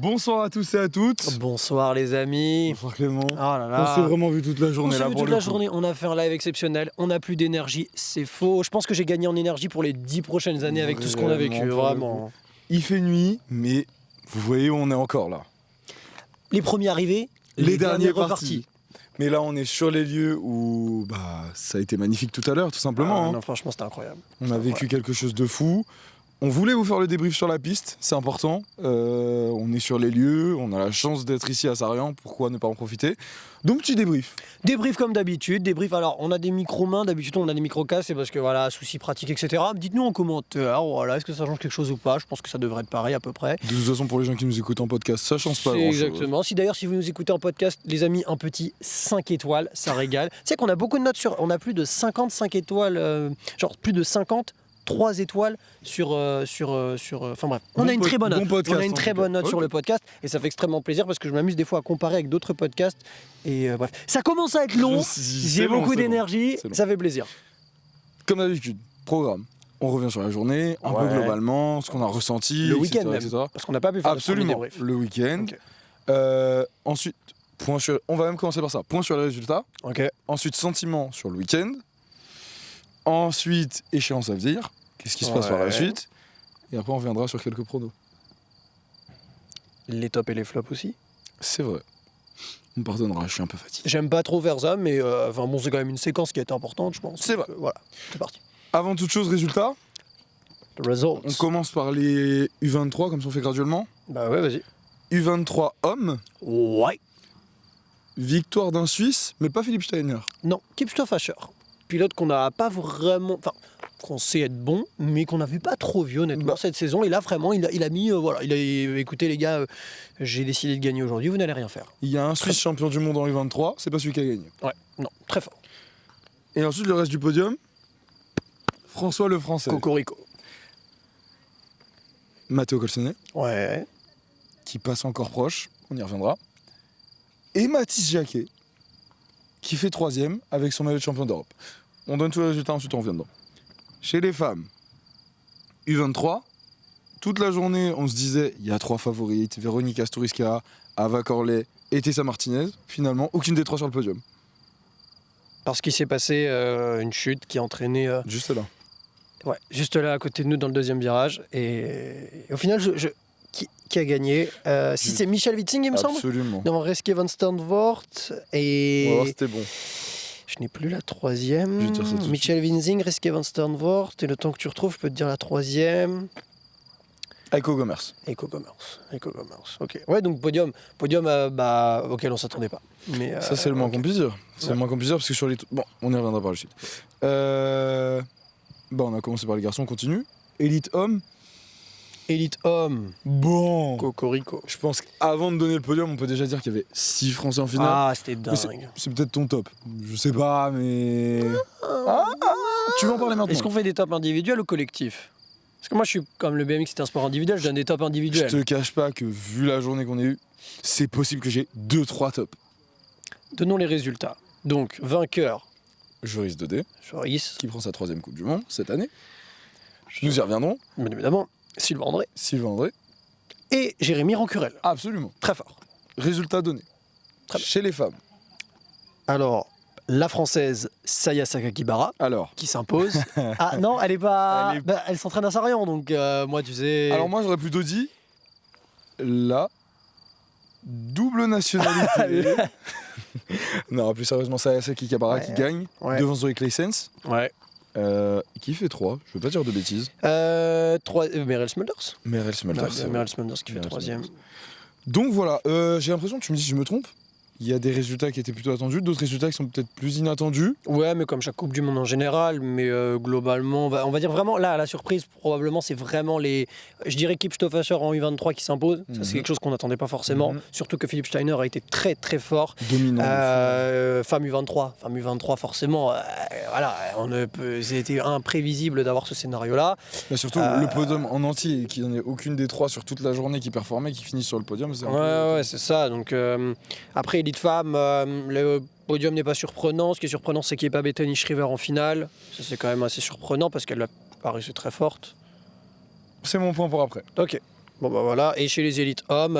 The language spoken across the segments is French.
Bonsoir à tous et à toutes. Bonsoir les amis. Bonsoir Clément. Oh là là. On s'est vraiment vu toute la journée On là s'est vu pour toute le la coup. journée, on a fait un live exceptionnel, on n'a plus d'énergie, c'est faux. Je pense que j'ai gagné en énergie pour les 10 prochaines années avec tout ce qu'on a vécu, Vraiment, pour le vraiment. Il fait nuit, mais vous voyez où on est encore là. Les premiers arrivés, Les derniers repartis. partis. Mais là on est sur les lieux où ça a été magnifique tout à l'heure tout simplement. Ah, hein. non, franchement c'était incroyable. On a vécu quelque chose de fou. On voulait vous faire le débrief sur la piste, c'est important. On est sur les lieux, on a la chance d'être ici à Sarrian, pourquoi ne pas en profiter. Donc petit débrief. Débrief comme d'habitude, débrief. Alors on a des micro-mains, d'habitude on a des micro-casques, c'est parce que voilà, soucis pratiques, etc. Dites-nous en commentaire, voilà, est-ce que ça change quelque chose ou pas? Je pense que ça devrait être pareil à peu près. De toute façon pour les gens qui nous écoutent en podcast, ça change pas C'est grand chose. exactement. Si vous nous écoutez en podcast, les amis, un petit 5 étoiles, ça régale. Tu sais qu'on a beaucoup de notes on a plus de 55 étoiles, genre plus de 50. 3 étoiles enfin bref, on a une très bonne note. Podcast, on a une très bonne note sur le podcast et ça fait extrêmement plaisir parce que je m'amuse des fois à comparer avec d'autres podcasts et bref, ça commence à être long. J'ai beaucoup d'énergie, ça fait plaisir. Comme d'habitude, programme. On revient sur la journée, un peu globalement, ce qu'on a ressenti, le etc., week-end même, etc. parce qu'on n'a pas pu faire Absolument, le week-end. Okay. Ensuite, on va même commencer par ça. Point sur les résultats. Okay. Ensuite, sentiment sur le week-end. Ensuite, échéance à venir. Qu'est-ce qui se passe par la suite? Et après, on reviendra sur quelques pronos. Les tops et les flops aussi. C'est vrai. On me pardonnera, je suis un peu fatigué. J'aime pas trop faire ça, mais c'est quand même une séquence qui a été importante, je pense. C'est vrai. Voilà, c'est parti. Avant toute chose, résultats. Results. On commence par les U23, comme ça on fait graduellement. Bah ouais, vas-y. U23 hommes. Ouais. Victoire d'un Suisse, mais pas Philippe Steiner. Non, Kipstofacher. Pilote qu'on n'a pas vraiment... Enfin, qu'on sait être bon, mais qu'on n'a vu pas trop vu honnêtement cette saison. Et là, vraiment, il a mis... écoutez les gars, j'ai décidé de gagner aujourd'hui, vous n'allez rien faire. Il y a un Suisse champion du monde en U23, c'est pas celui qui a gagné. Ouais, non, très fort. Et ensuite, le reste du podium, François le Français. Cocorico. Matteo Colsonnet. Ouais. Qui passe encore proche, on y reviendra. Et Mathis Jacquet, qui fait 3ème avec son maillot de champion d'Europe. On donne tous les résultats, ensuite on revient dedans. Chez les femmes, U23, toute la journée, on se disait, il y a 3 favorites, Véronique Asturiska, Ava Corley et Tessa Martinez. Finalement, aucune des 3 sur le podium. Parce qu'il s'est passé une chute qui a entraîné... Juste là. Ouais, juste là, à côté de nous, dans le deuxième virage. Et au final, qui a gagné Si c'est Michel Witzing, il me semble. Absolument. Devant Reske van Steenvoort. Et... On va voir, c'était bon. Je n'ai plus la 3e. Je vais dire ça tout de Michel Witzing, Reske van Steenvoort. Et le temps que tu retrouves, je peux te dire la 3e. Eiko Gomers. Eiko Gomers. Ok. Ouais, donc podium auquel on s'attendait pas. Mais, ça, c'est le moins qu'on puisse dire. C'est le moins qu'on puisse dire parce que sur les... Bon, on y reviendra par la suite. On a commencé par les garçons, on continue. Élite homme. Élite homme. Bon. Cocorico. Je pense qu'avant de donner le podium, on peut déjà dire qu'il y avait 6 Français en finale. Ah, c'était dingue. C'est peut-être ton top. Je sais pas, mais... Tu vas en parler maintenant. Est-ce qu'on fait des tops individuels ou collectifs? Parce que moi, je suis comme le BMX, c'est un sport individuel, je donne des tops individuels. Je te cache pas que, vu la journée qu'on a eue, c'est possible que j'ai 2-3 tops. Donnons les résultats. Donc, vainqueur. Joris Daudet. Joris. Qui prend sa 3ème Coupe du Monde cette année. Nous y reviendrons. Bien évidemment. Sylvain André. Et Jérémy Rancurel. Absolument. Très fort. Résultats donnés. Chez les femmes. Alors, la française Saya Sakakibara. Alors. Qui s'impose. Ah non, elle est pas... elle s'entraîne à Sarrian, donc moi, tu sais... Alors moi, j'aurais plutôt dit... La double nationalité. Non, plus sérieusement, Saya Sakakibara qui gagne devant Zoe Claessens. Ouais. Qui fait 3, je veux pas dire de bêtises. Meryl Smulders. Meryl Smulders qui fait 3ème. Donc voilà, j'ai l'impression, tu me dis si je me trompe, il y a des résultats qui étaient plutôt attendus, d'autres résultats qui sont peut-être plus inattendus. Ouais, mais comme chaque Coupe du Monde en général, mais globalement, on va dire vraiment, là, la surprise, probablement, c'est vraiment les... Je dirais Kipstofacher en U23 qui s'impose. Ça, c'est quelque chose qu'on n'attendait pas forcément. Surtout que Philippe Steiner a été très, très fort. Dominant. Femme U23, forcément, voilà, c'était imprévisible d'avoir ce scénario-là. Mais surtout, le podium en entier, qu'il n'y en ait aucune des 3 sur toute la journée qui performait, qui finit sur le podium. Ouais, c'est ça. Donc, après, Elite Femme, le podium n'est pas surprenant. Ce qui est surprenant, c'est qu'il n'y ait pas Bethany Shriver en finale. Ça, c'est quand même assez surprenant parce qu'elle a paru très forte. C'est mon point pour après. Ok. Bon bah voilà, et chez les élites hommes,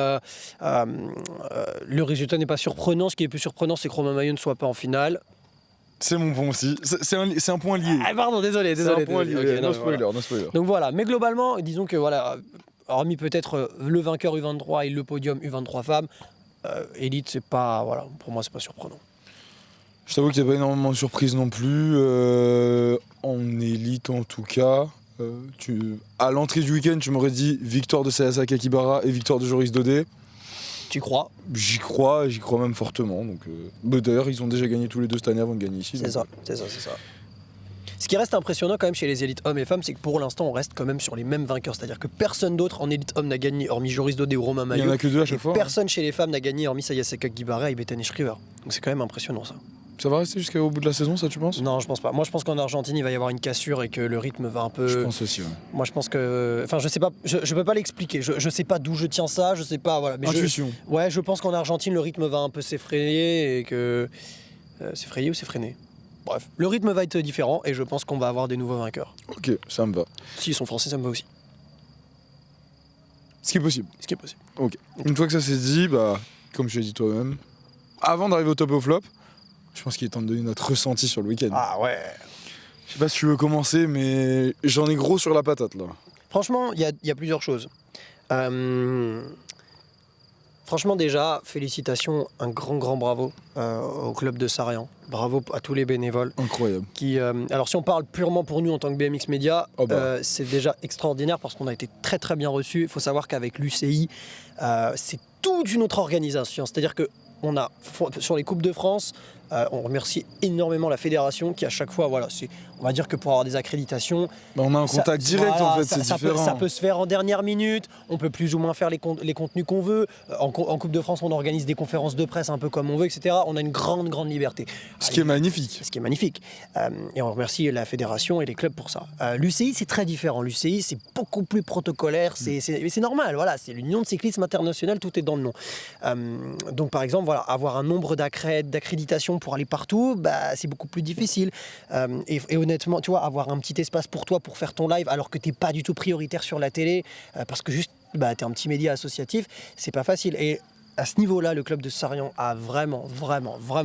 le résultat n'est pas surprenant. Ce qui est plus surprenant, c'est que Romain Maillot ne soit pas en finale. C'est mon point aussi. C'est un point lié. Ah pardon, désolé. C'est un point lié. Ok, No non, spoiler, voilà. no spoiler. Donc voilà, mais globalement, disons que voilà, hormis peut-être le vainqueur U23 et le podium U23 femmes, élite, c'est pas, voilà, pour moi c'est pas surprenant. Je t'avoue qu'il n'y a pas énormément de surprises non plus. En élite en tout cas. À l'entrée du week-end, tu m'aurais dit victoire de Sayaka Kibara et victoire de Joris Dodé. Tu crois? J'y crois même fortement. Donc, d'ailleurs, ils ont déjà gagné tous les deux cette année avant de gagner ici. C'est ça. Ce qui reste impressionnant quand même chez les élites hommes et femmes, c'est que pour l'instant, on reste quand même sur les mêmes vainqueurs. C'est-à-dire que personne d'autre en élite homme n'a gagné, hormis Joris Dodé ou Romain Il Maillot. n'y en a que deux à Et chaque fois. personne chez les femmes n'a gagné, hormis Sayaka Kibara et Bethany Shriver. Donc c'est quand même impressionnant ça. Ça va rester jusqu'au bout de la saison, ça, tu penses? Non, je pense pas. Moi, je pense qu'en Argentine, il va y avoir une cassure et que le rythme va un peu. Je pense aussi. Ouais. Moi, je pense que. Enfin, je sais pas. Je peux pas l'expliquer. Je sais pas d'où je tiens ça. Je sais pas. Voilà. Mais Intuition. Ouais, je pense qu'en Argentine, le rythme va un peu s'effrayer et que. S'effrayer ou s'effréner. Bref, le rythme va être différent et je pense qu'on va avoir des nouveaux vainqueurs. Ok, ça me va. S'ils sont français, ça me va aussi. Ce qui est possible. Ce qui est possible. Ok. Une fois que ça s'est dit, bah, comme tu l'as dit toi-même, avant d'arriver au top et au flop, je pense qu'il est temps de donner notre ressenti sur le week-end. Ah ouais. Je sais pas si tu veux commencer, mais j'en ai gros sur la patate là. Franchement, il y a plusieurs choses. Franchement, déjà, félicitations, un grand bravo au club de Sarian. Bravo à tous les bénévoles. Incroyable. Alors, si on parle purement pour nous en tant que BMX Media, Oh bah. c'est déjà extraordinaire parce qu'on a été très bien reçus. Il faut savoir qu'avec l'UCI, c'est toute une autre organisation. C'est-à-dire que on a, sur les Coupes de France, on remercie énormément la fédération qui à chaque fois, voilà, on va dire que pour avoir des accréditations, Bah, on a un contact direct voilà, en fait, c'est différent. ça peut se faire en dernière minute, on peut plus ou moins faire les contenus qu'on veut. En Coupe de France, on organise des conférences de presse un peu comme on veut, etc. On a une grande liberté. Ce qui est magnifique. Ce qui est magnifique. Et on remercie la fédération et les clubs pour ça. L'UCI, c'est très différent. L'UCI, c'est beaucoup plus protocolaire, mais c'est normal, voilà, c'est l'Union de cyclisme international, tout est dans le nom. Donc par exemple, voilà, avoir un nombre d'accréditations pour aller partout, bah, c'est beaucoup plus difficile. Et honnêtement, tu vois, avoir un petit espace pour toi pour faire ton live alors que t'es pas du tout prioritaire sur la télé, parce que juste, bah, t'es un petit média associatif, c'est pas facile. Et à ce niveau-là, le club de Sarian a vraiment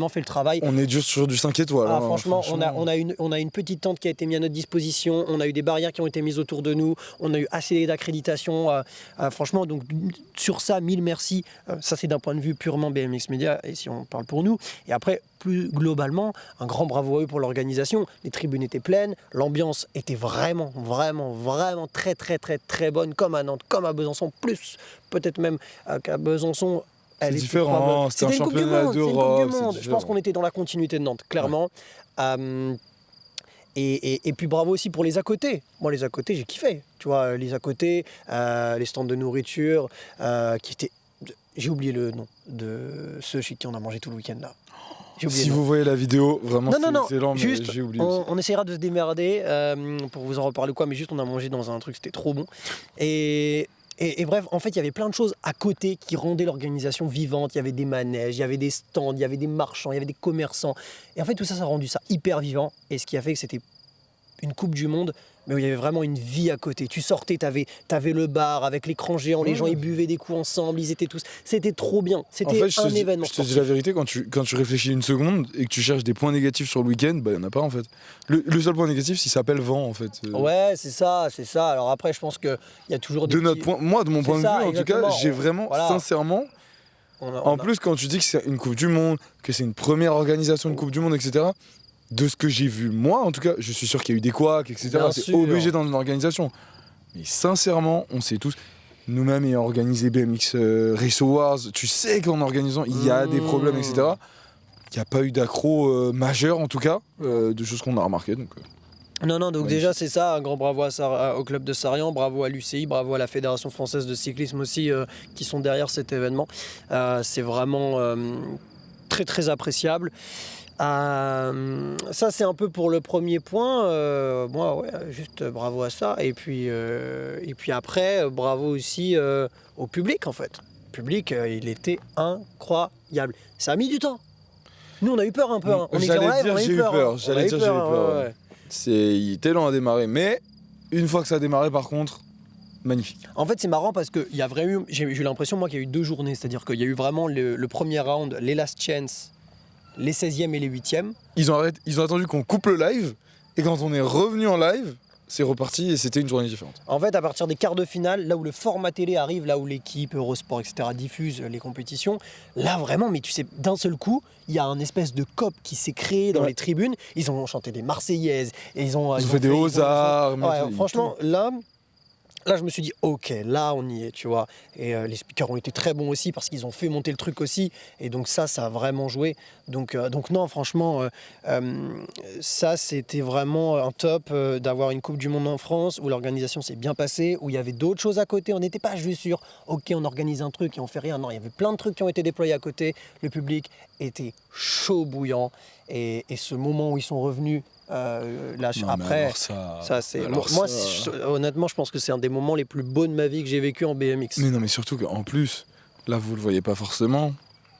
fait le travail. On est juste sur du 5 étoiles. Ah, hein, franchement, on a une petite tente qui a été mise à notre disposition, on a eu des barrières qui ont été mises autour de nous, on a eu assez d'accréditation. Franchement, donc sur ça, mille merci. Ça, c'est d'un point de vue purement BMX Media, et si on parle pour nous. Et après, plus globalement, un grand bravo à eux pour l'organisation. Les tribunes étaient pleines, l'ambiance était vraiment très bonne, comme à Nantes, comme à Besançon, plus peut-être même qu'à Besançon. C'est différent, c'est un championnat d'Europe. Je pense qu'on était dans la continuité de Nantes, clairement. Ouais. Et puis bravo aussi pour les à côté. Moi, les à côté, j'ai kiffé. Tu vois, les à côté, les stands de nourriture, qui étaient. J'ai oublié le nom de ceux chez qui on a mangé tout le week-end là. Si vous voyez la vidéo, vraiment c'est excellent, mais juste, j'ai oublié. On essaiera de se démerder pour vous en reparler ou quoi, mais juste on a mangé dans un truc, c'était trop bon. Et bref, en fait, il y avait plein de choses à côté qui rendaient l'organisation vivante. Il y avait des manèges, il y avait des stands, il y avait des marchands, il y avait des commerçants. Et en fait, tout ça, ça a rendu ça hyper vivant. Et ce qui a fait que c'était une Coupe du Monde, mais où il y avait vraiment une vie à côté. Tu sortais, t'avais le bar avec l'écran géant, les gens ils buvaient des coups ensemble, ils étaient tous. C'était trop bien. C'était un événement. Je te dis la vérité, quand tu réfléchis une seconde et que tu cherches des points négatifs sur le week-end, bah il n'y en a pas en fait. Le seul point négatif, il s'appelle vent en fait. Ouais, c'est ça. Alors après, je pense qu'il y a toujours des. Moi, de mon point de vue, en tout cas, j'ai vraiment, sincèrement. Plus, quand tu dis que c'est une Coupe du Monde, que c'est une première organisation de Coupe du Monde, etc., de ce que j'ai vu, moi, en tout cas, je suis sûr qu'il y a eu des couacs, etc. C'est obligé dans une organisation. Mais sincèrement, on sait tous, nous-mêmes ayant organisé BMX Race Awards, tu sais qu'en organisant, il y a des problèmes, etc. Il n'y a pas eu d'accro majeur, en tout cas, de choses qu'on a remarquées. Donc, donc déjà c'est ça, un grand bravo au club de Sarian, bravo à l'UCI, bravo à la Fédération Française de Cyclisme aussi, qui sont derrière cet événement. C'est vraiment très appréciable. Ça c'est un peu pour le premier point. Moi juste bravo à ça. Et puis après, bravo aussi au public en fait. Le public, il était incroyable. Ça a mis du temps. Nous on a eu peur un peu. Hein. On J'ai eu peur. Il était lent à démarrer. Mais une fois que ça a démarré, par contre, magnifique. En fait, c'est marrant parce que j'ai eu l'impression, moi, qu'il y a eu 2 journées. C'est-à-dire qu'il y a eu vraiment le premier round, les last chance, les 16e et les 8e. Ils ont attendu qu'on coupe le live, et quand on est revenu en live, c'est reparti et c'était une journée différente. En fait, à partir des quarts de finale, là où le format télé arrive, là où l'équipe, Eurosport, etc. diffuse les compétitions, là vraiment, mais tu sais, d'un seul coup, il y a un espèce de COP qui s'est créé dans les tribunes. Ils ont chanté des Marseillaises, et ils ont fait des hauts-arts. Franchement, là, je me suis dit, ok, là, on y est, tu vois. Et les speakers ont été très bons aussi parce qu'ils ont fait monter le truc aussi. Et donc ça a vraiment joué. Donc non, franchement, ça, c'était vraiment un top d'avoir une Coupe du Monde en France où l'organisation s'est bien passée, où il y avait d'autres choses à côté. On n'était pas juste sur, ok, on organise un truc et on fait rien. Non, il y avait plein de trucs qui ont été déployés à côté. Le public était chaud bouillant. Et ce moment où ils sont revenus, après, honnêtement, je pense que c'est un des moments les plus beaux de ma vie que j'ai vécu en BMX. Mais non, mais surtout qu'en plus, là, vous le voyez pas forcément,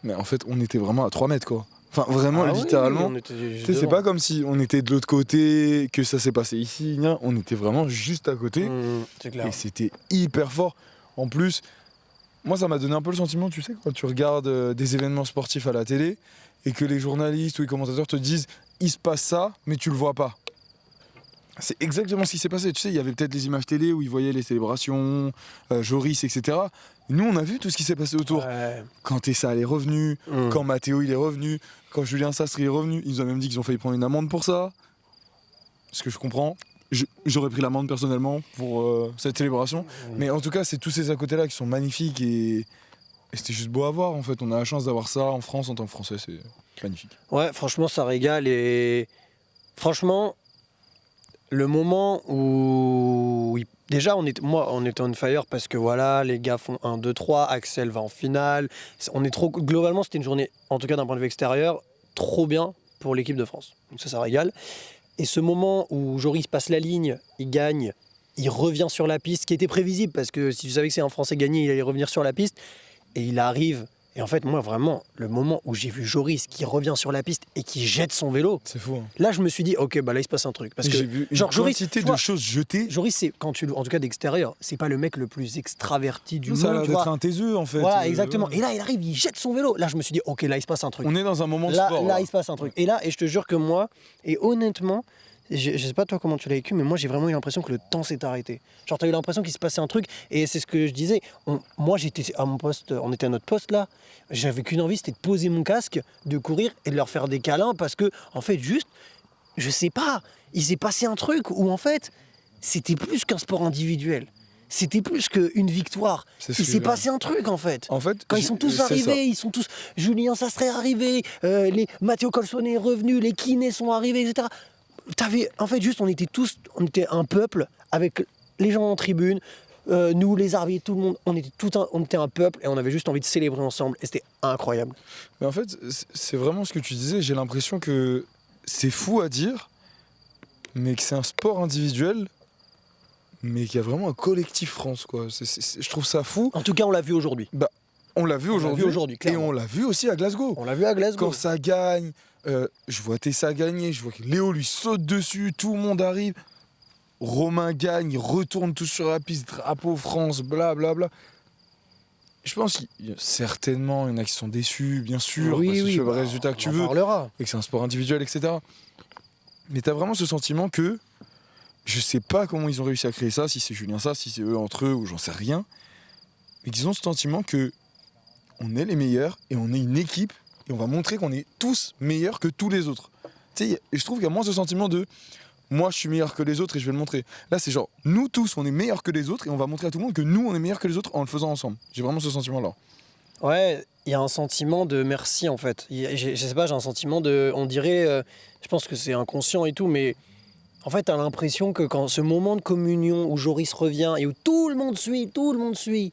mais en fait, on était vraiment à 3 mètres, quoi. Enfin, vraiment, littéralement. Oui, c'est pas comme si on était de l'autre côté, que ça s'est passé ici. On était vraiment juste à côté. C'est clair. Et c'était hyper fort. En plus, moi, ça m'a donné un peu le sentiment, tu sais, quand tu regardes des événements sportifs à la télé et que les journalistes ou les commentateurs te disent il se passe ça, mais tu le vois pas. C'est exactement ce qui s'est passé. Tu sais, il y avait peut-être les images télé où ils voyaient les célébrations, Joris, etc. Nous, on a vu tout ce qui s'est passé autour. Ouais. Quand Tessa est revenu, quand Mathéo il est revenu, quand Julien Sastre est revenu, ils nous ont même dit qu'ils ont failli prendre une amende pour ça. Ce que je comprends. J'aurais pris l'amende personnellement pour cette célébration. Mais en tout cas, c'est tous ces à côté-là qui sont magnifiques et c'était juste beau à voir en fait. On a la chance d'avoir ça en France en tant que Français, c'est magnifique. Ouais, franchement, ça régale et franchement, le moment où déjà on était on fire parce que voilà, les gars font 1, 2, 3, Axel va en finale. Globalement, c'était une journée, en tout cas d'un point de vue extérieur, trop bien pour l'équipe de France. Donc ça régale. Et ce moment où Joris passe la ligne, il gagne, il revient sur la piste, qui était prévisible parce que si tu savais que c'est un Français gagné, il allait revenir sur la piste. Et il arrive. Et en fait, moi, vraiment, le moment où j'ai vu Joris qui revient sur la piste et qui jette son vélo, c'est fou. Hein. Là, je me suis dit, ok, bah là, il se passe un truc. Parce que j'ai vu une quantité de choses jetées. Joris, c'est en tout cas d'extérieur, c'est pas le mec le plus extraverti du monde. Ça a l'air d'être un taiseux, en fait. Voilà, exactement. Et là, il arrive, il jette son vélo. Là, je me suis dit, ok, là, il se passe un truc. On est dans un moment de là, sport. Là, il se passe un truc. Et là, et je te jure que moi, et honnêtement, je sais pas toi comment tu l'as vécu, mais moi j'ai vraiment eu l'impression que le temps s'est arrêté. Genre t'as eu l'impression qu'il se passait un truc, et c'est ce que je disais. Moi j'étais à mon poste, on était à notre poste là, j'avais qu'une envie, c'était de poser mon casque, de courir et de leur faire des câlins parce que en fait juste, je sais pas, il s'est passé un truc où en fait c'était plus qu'un sport individuel. C'était plus qu'une victoire. Il s'est passé un truc en fait. Quand ils sont tous arrivés, Julien Sastre est arrivé, les Matteo Colsone est revenu, les kinés sont arrivés, etc. En fait, juste, on était un peuple avec les gens en tribune, nous, les arbitres, tout le monde, on était un peuple et on avait juste envie de célébrer ensemble et c'était incroyable. Mais en fait, c'est vraiment ce que tu disais, j'ai l'impression que c'est fou à dire, mais que c'est un sport individuel, mais qu'il y a vraiment un collectif France, quoi. Je trouve ça fou. En tout cas, on l'a vu aujourd'hui. Bah, on l'a vu aujourd'hui, et clairement. on l'a vu aussi à Glasgow. On l'a vu à Glasgow. Quand ça gagne, je vois Tessa gagner, je vois que Léo lui saute dessus, tout le monde arrive. Romain gagne, il retourne tout sur la piste, drapeau France, blablabla. Je pense qu'il y a certainement, il y en a qui sont déçus, bien sûr, parce que tu fais le résultat que tu veux, et que c'est un sport individuel, etc. Mais t'as vraiment ce sentiment que je sais pas comment ils ont réussi à créer ça, si c'est Julien ça, si c'est eux entre eux, ou j'en sais rien. Mais qu'ils ont ce sentiment que on est les meilleurs et on est une équipe et on va montrer qu'on est tous meilleurs que tous les autres. Tu sais, et je trouve qu'il y a moins ce sentiment de moi je suis meilleur que les autres et je vais le montrer. Là c'est genre nous tous on est meilleurs que les autres et on va montrer à tout le monde que nous on est meilleurs que les autres en le faisant ensemble. J'ai vraiment ce sentiment là. Ouais, il y a un sentiment de merci en fait. Je sais pas, j'ai un sentiment de, on dirait, je pense que c'est inconscient et tout, mais en fait t'as l'impression que quand ce moment de communion où Joris revient et où tout le monde suit,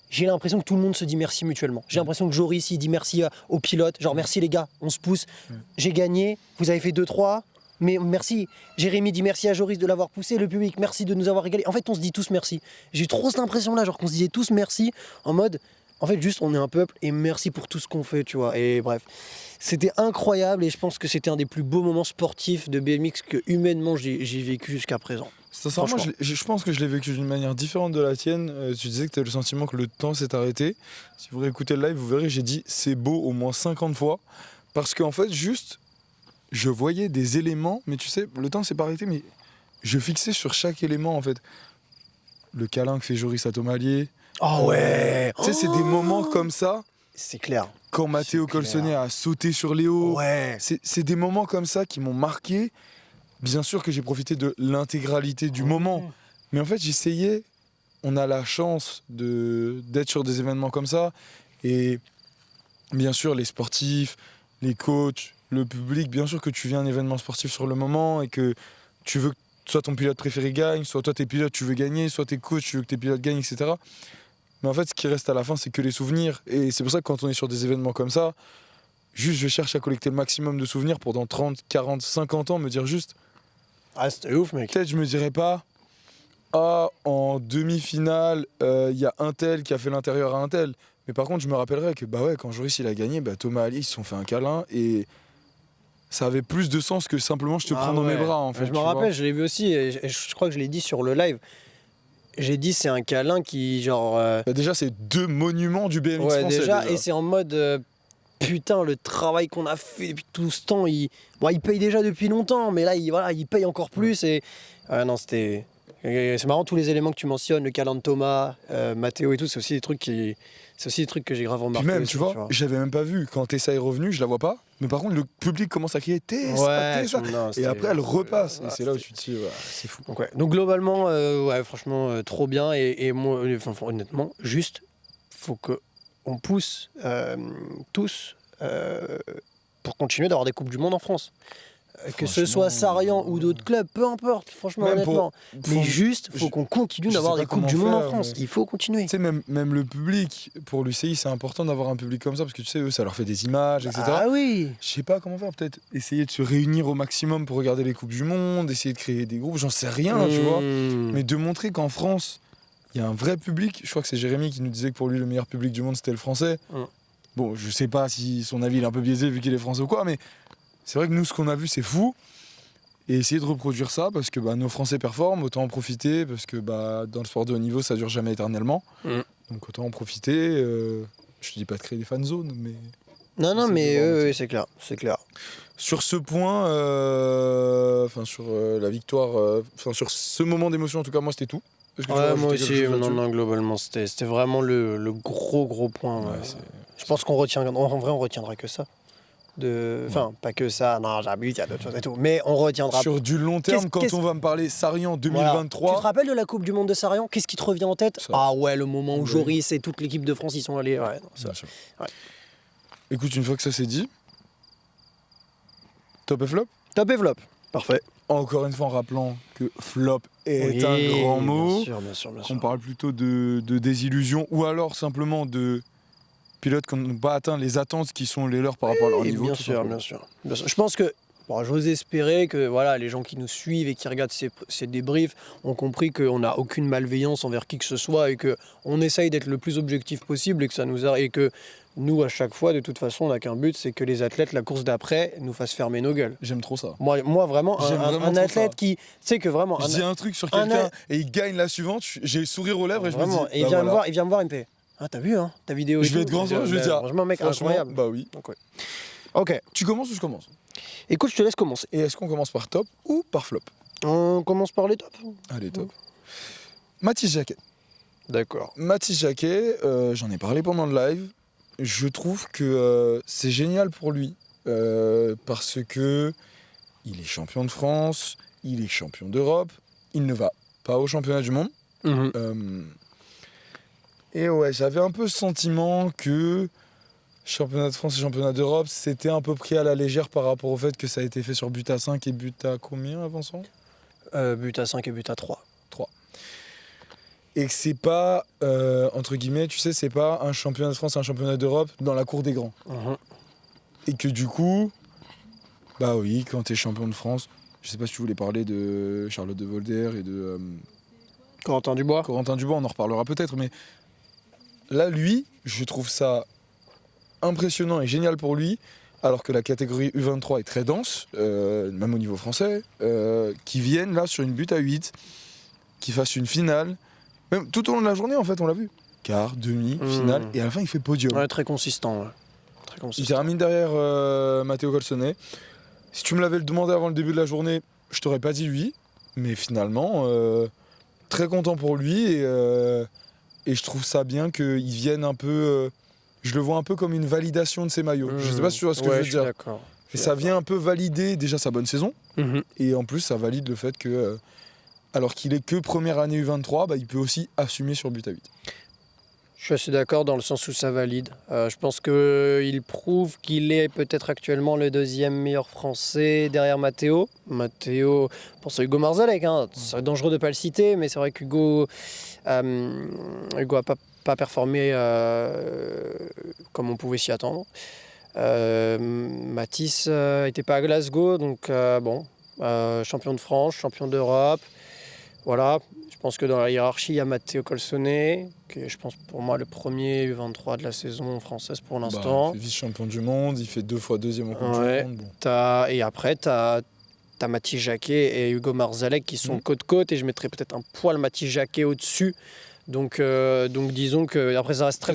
j'ai l'impression que tout le monde se dit merci mutuellement. J'ai l'impression que Joris il dit merci au pilote, genre merci les gars, on se pousse, j'ai gagné, vous avez fait 2-3, mais merci. Jérémy dit merci à Joris de l'avoir poussé, le public merci de nous avoir régalé. En fait on se dit tous merci. J'ai trop cette impression là, genre qu'on se disait tous merci en mode, en fait juste on est un peuple et merci pour tout ce qu'on fait, tu vois. Et bref, c'était incroyable et je pense que c'était un des plus beaux moments sportifs de BMX que humainement j'ai vécu jusqu'à présent. Sincèrement, Franchement. je pense que je l'ai vécu d'une manière différente de la tienne. Tu disais que tu as le sentiment que le temps s'est arrêté. Si vous réécoutez le live, vous verrez, j'ai dit c'est beau au moins 50 fois. Parce qu'en fait, juste, je voyais des éléments, mais tu sais, le temps s'est pas arrêté, mais je fixais sur chaque élément en fait. Le câlin que fait Joris à Tomalier. Oh ouais. Tu sais, c'est des moments comme ça. C'est clair. Quand Matteo C'est clair. Colsonnet a sauté sur Léo. Ouais. C'est des moments comme ça qui m'ont marqué. Bien sûr que j'ai profité de l'intégralité du moment. Mais en fait, j'essayais. On a la chance d'être sur des événements comme ça. Et bien sûr, les sportifs, les coachs, le public, bien sûr que tu viens à un événement sportif sur le moment et que tu veux que soit ton pilote préféré gagne, soit toi tes pilotes tu veux gagner, soit tes coachs tu veux que tes pilotes gagnent, etc. Mais en fait, ce qui reste à la fin, c'est que les souvenirs. Et c'est pour ça que quand on est sur des événements comme ça, juste je cherche à collecter le maximum de souvenirs pour dans 30, 40, 50 ans me dire juste, Ah, c'était ouf, mec. peut-être je me dirais pas, ah, en demi-finale, il y a un tel qui a fait l'intérieur à un tel. Mais par contre, je me rappellerai que bah ouais, quand Joris il a gagné, bah, Thomas Ali, ils se sont fait un câlin et ça avait plus de sens que simplement je te prends dans mes bras en fait. Je me tu vois. rappelle, je l'ai vu aussi, et je crois que je l'ai dit sur le live. J'ai dit c'est un câlin qui genre Bah, déjà, c'est deux monuments du BMX ouais français. déjà, et c'est en mode putain, le travail qu'on a fait depuis tout ce temps, il paye déjà depuis longtemps, mais là il paye encore plus. Et non, c'était c'est marrant, tous les éléments que tu mentionnes, le câlin de Thomas, Mathéo et tout, c'est aussi des trucs que j'ai grave Puis remarqué même, aussi, tu vois, j'avais même pas vu. Quand Tessa est revenue, je la vois pas. Mais par contre, le public commence à crier Tessa, Ouais, Tessa. non, Et c'était- après, elle repasse. Ah, Et c'est là où tu te dis, ouais, c'est fou. Donc, ouais. Donc globalement, ouais, franchement, trop bien. Et moi, enfin, honnêtement, juste, faut que on pousse tous pour continuer d'avoir des Coupes du Monde en France. Que ce soit Sarian ou d'autres clubs, peu importe, franchement, Même honnêtement. faut- Mais juste, faut je- qu'on continue je d'avoir sais des pas Coupes du comment Monde en faire, France. mais- Il faut continuer. Tu sais, même le public, pour l'UCI, c'est important d'avoir un public comme ça, parce que tu sais, eux, ça leur fait des images, etc. Ah oui. Je sais pas comment faire, peut-être essayer de se réunir au maximum pour regarder les Coupes du Monde, essayer de créer des groupes, j'en sais rien, tu vois. Mmh. Mais de montrer qu'en France, il y a un vrai public. Je crois que c'est Jérémy qui nous disait que pour lui, le meilleur public du monde, c'était le français. Mm. Bon, je sais pas si son avis il est un peu biaisé vu qu'il est français ou quoi, mais c'est vrai que nous, ce qu'on a vu, c'est fou. Et essayer de reproduire ça, parce que bah, nos Français performent, autant en profiter, parce que bah, dans le sport de haut niveau, ça dure jamais éternellement. Mm. Donc autant en profiter. Je te dis pas de créer des fan zones, mais Non, c'est mais devant, c'est clair, c'est clair. sur ce point, enfin sur la victoire, enfin sur ce moment d'émotion, en tout cas, moi, c'était tout. Est-ce que tu veux Ouais, rajouter moi quelque aussi, chose là-dessus non, globalement, c'était vraiment le gros point. Ouais, ouais. c'est- Je pense qu'on retient, en vrai, on retiendra que ça. Enfin, pas que ça, non, j'abuse, il y a d'autres choses et tout. Mais on retiendra. Sur du long terme, Qu'est-ce- quand qu'est-ce- on va me parler Sarian Voilà. 2023, Tu te rappelles de la Coupe du Monde de Sarian? Qu'est-ce qui te revient en tête? Ça. Ah ouais, le moment où Oui. Joris et toute l'équipe de France y sont allés. Ouais, non, ça. bien sûr. Ouais. Écoute, une fois que ça c'est dit, top et flop. Top et flop. Parfait. Encore une fois en rappelant que flop est Oui, un grand mot. Bien sûr, bien sûr, bien sûr. On parle plutôt de désillusion ou alors simplement de pilotes qui n'ont pas atteint les attentes qui sont les leurs par rapport à leur Et niveau. bien tout sûr, simplement. bien sûr, bien sûr. Je pense que bon, j'ose espérer que voilà, les gens qui nous suivent et qui regardent ces débriefs ont compris qu'on n'a aucune malveillance envers qui que ce soit et qu'on essaye d'être le plus objectif possible et que ça nous a, et que nous, à chaque fois, de toute façon, on n'a qu'un but, c'est que les athlètes, la course d'après, nous fassent fermer nos gueules. J'aime trop ça. Moi vraiment, J'aime vraiment un trop athlète ça. qui, tu sais que vraiment, Je dis un truc sur un quelqu'un a- et il gagne la suivante, j'ai le sourire aux lèvres et je me dis, vraiment, et il bah vient me voilà. voir, il me fait, ah t'as vu hein, ta vidéo. et Je vais tout. être grand, je vais dire, franchement mec, franchement, incroyable. bah oui. Donc, ouais. Ok, Tu commences ou je commence? écoute, je te laisse commencer. Et est-ce qu'on commence par top ou par flop? On commence par les tops. Allez, top. Mathis Jacquet. D'accord. Mathis Jacquet, j'en ai parlé pendant le live. Je trouve que c'est génial pour lui parce que il est champion de France, il est champion d'Europe, il ne va pas au championnat du monde. Et ouais, j'avais un peu le sentiment que championnat de France et championnat d'Europe, c'était un peu pris à la légère par rapport au fait que ça a été fait sur but à 5 et but à combien avant ça? But à 5 et but à 3. Et que c'est pas, entre guillemets, tu sais, c'est pas un championnat de France et un championnat d'Europe dans la cour des grands. Et que du coup, bah oui, quand t'es champion de France, je sais pas si tu voulais parler de Charlotte de Volder et de Corentin Dubois. Corentin Dubois, on en reparlera peut-être, mais là, lui, je trouve ça impressionnant et génial pour lui, alors que la catégorie U23 est très dense, même au niveau français, qui viennent là sur une butte à 8. qu'il fasse une finale. Même tout au long de la journée, en fait, on l'a vu. Quart, demi, finale, et à la fin, il fait podium. Ouais, très consistant. Ouais. Très Il consistant. termine derrière Matteo Colsonnet. Si tu me l'avais demandé avant le début de la journée, je t'aurais pas dit lui. Mais finalement, très content pour lui. Et je trouve ça bien qu'il vienne un peu... je le vois un peu comme une validation de ses maillots. Je sais pas si tu vois ce que je veux dire. D'accord. Et ça vient un peu valider déjà sa bonne saison. Mhm. Et en plus, ça valide le fait que, alors qu'il est que première année U23, bah, il peut aussi assumer sur but à 8. Je suis assez d'accord dans le sens où ça valide. Je pense qu'il prouve qu'il est peut-être actuellement le deuxième meilleur français derrière Matteo. Matteo, pour ça Hugo Marzalek, hein. C'est dangereux de ne pas le citer, mais c'est vrai qu'Hugo Hugo n'a pas performé comme on pouvait s'y attendre. Matisse n'était pas à Glasgow, donc champion de France, champion d'Europe. Voilà, je pense que dans la hiérarchie, il y a Matteo Colsonnet, qui est, je pense, pour moi, le premier U23 de la saison française pour l'instant. Il fait vice-champion du monde, il fait 2 fois deuxième au Coupe du Monde. Bon. Et après, tu as Mathis Jacquet et Hugo Marzalek qui sont côte-côte, et je mettrais peut-être un poil Mathis Jacquet au-dessus. Donc disons que après ça reste très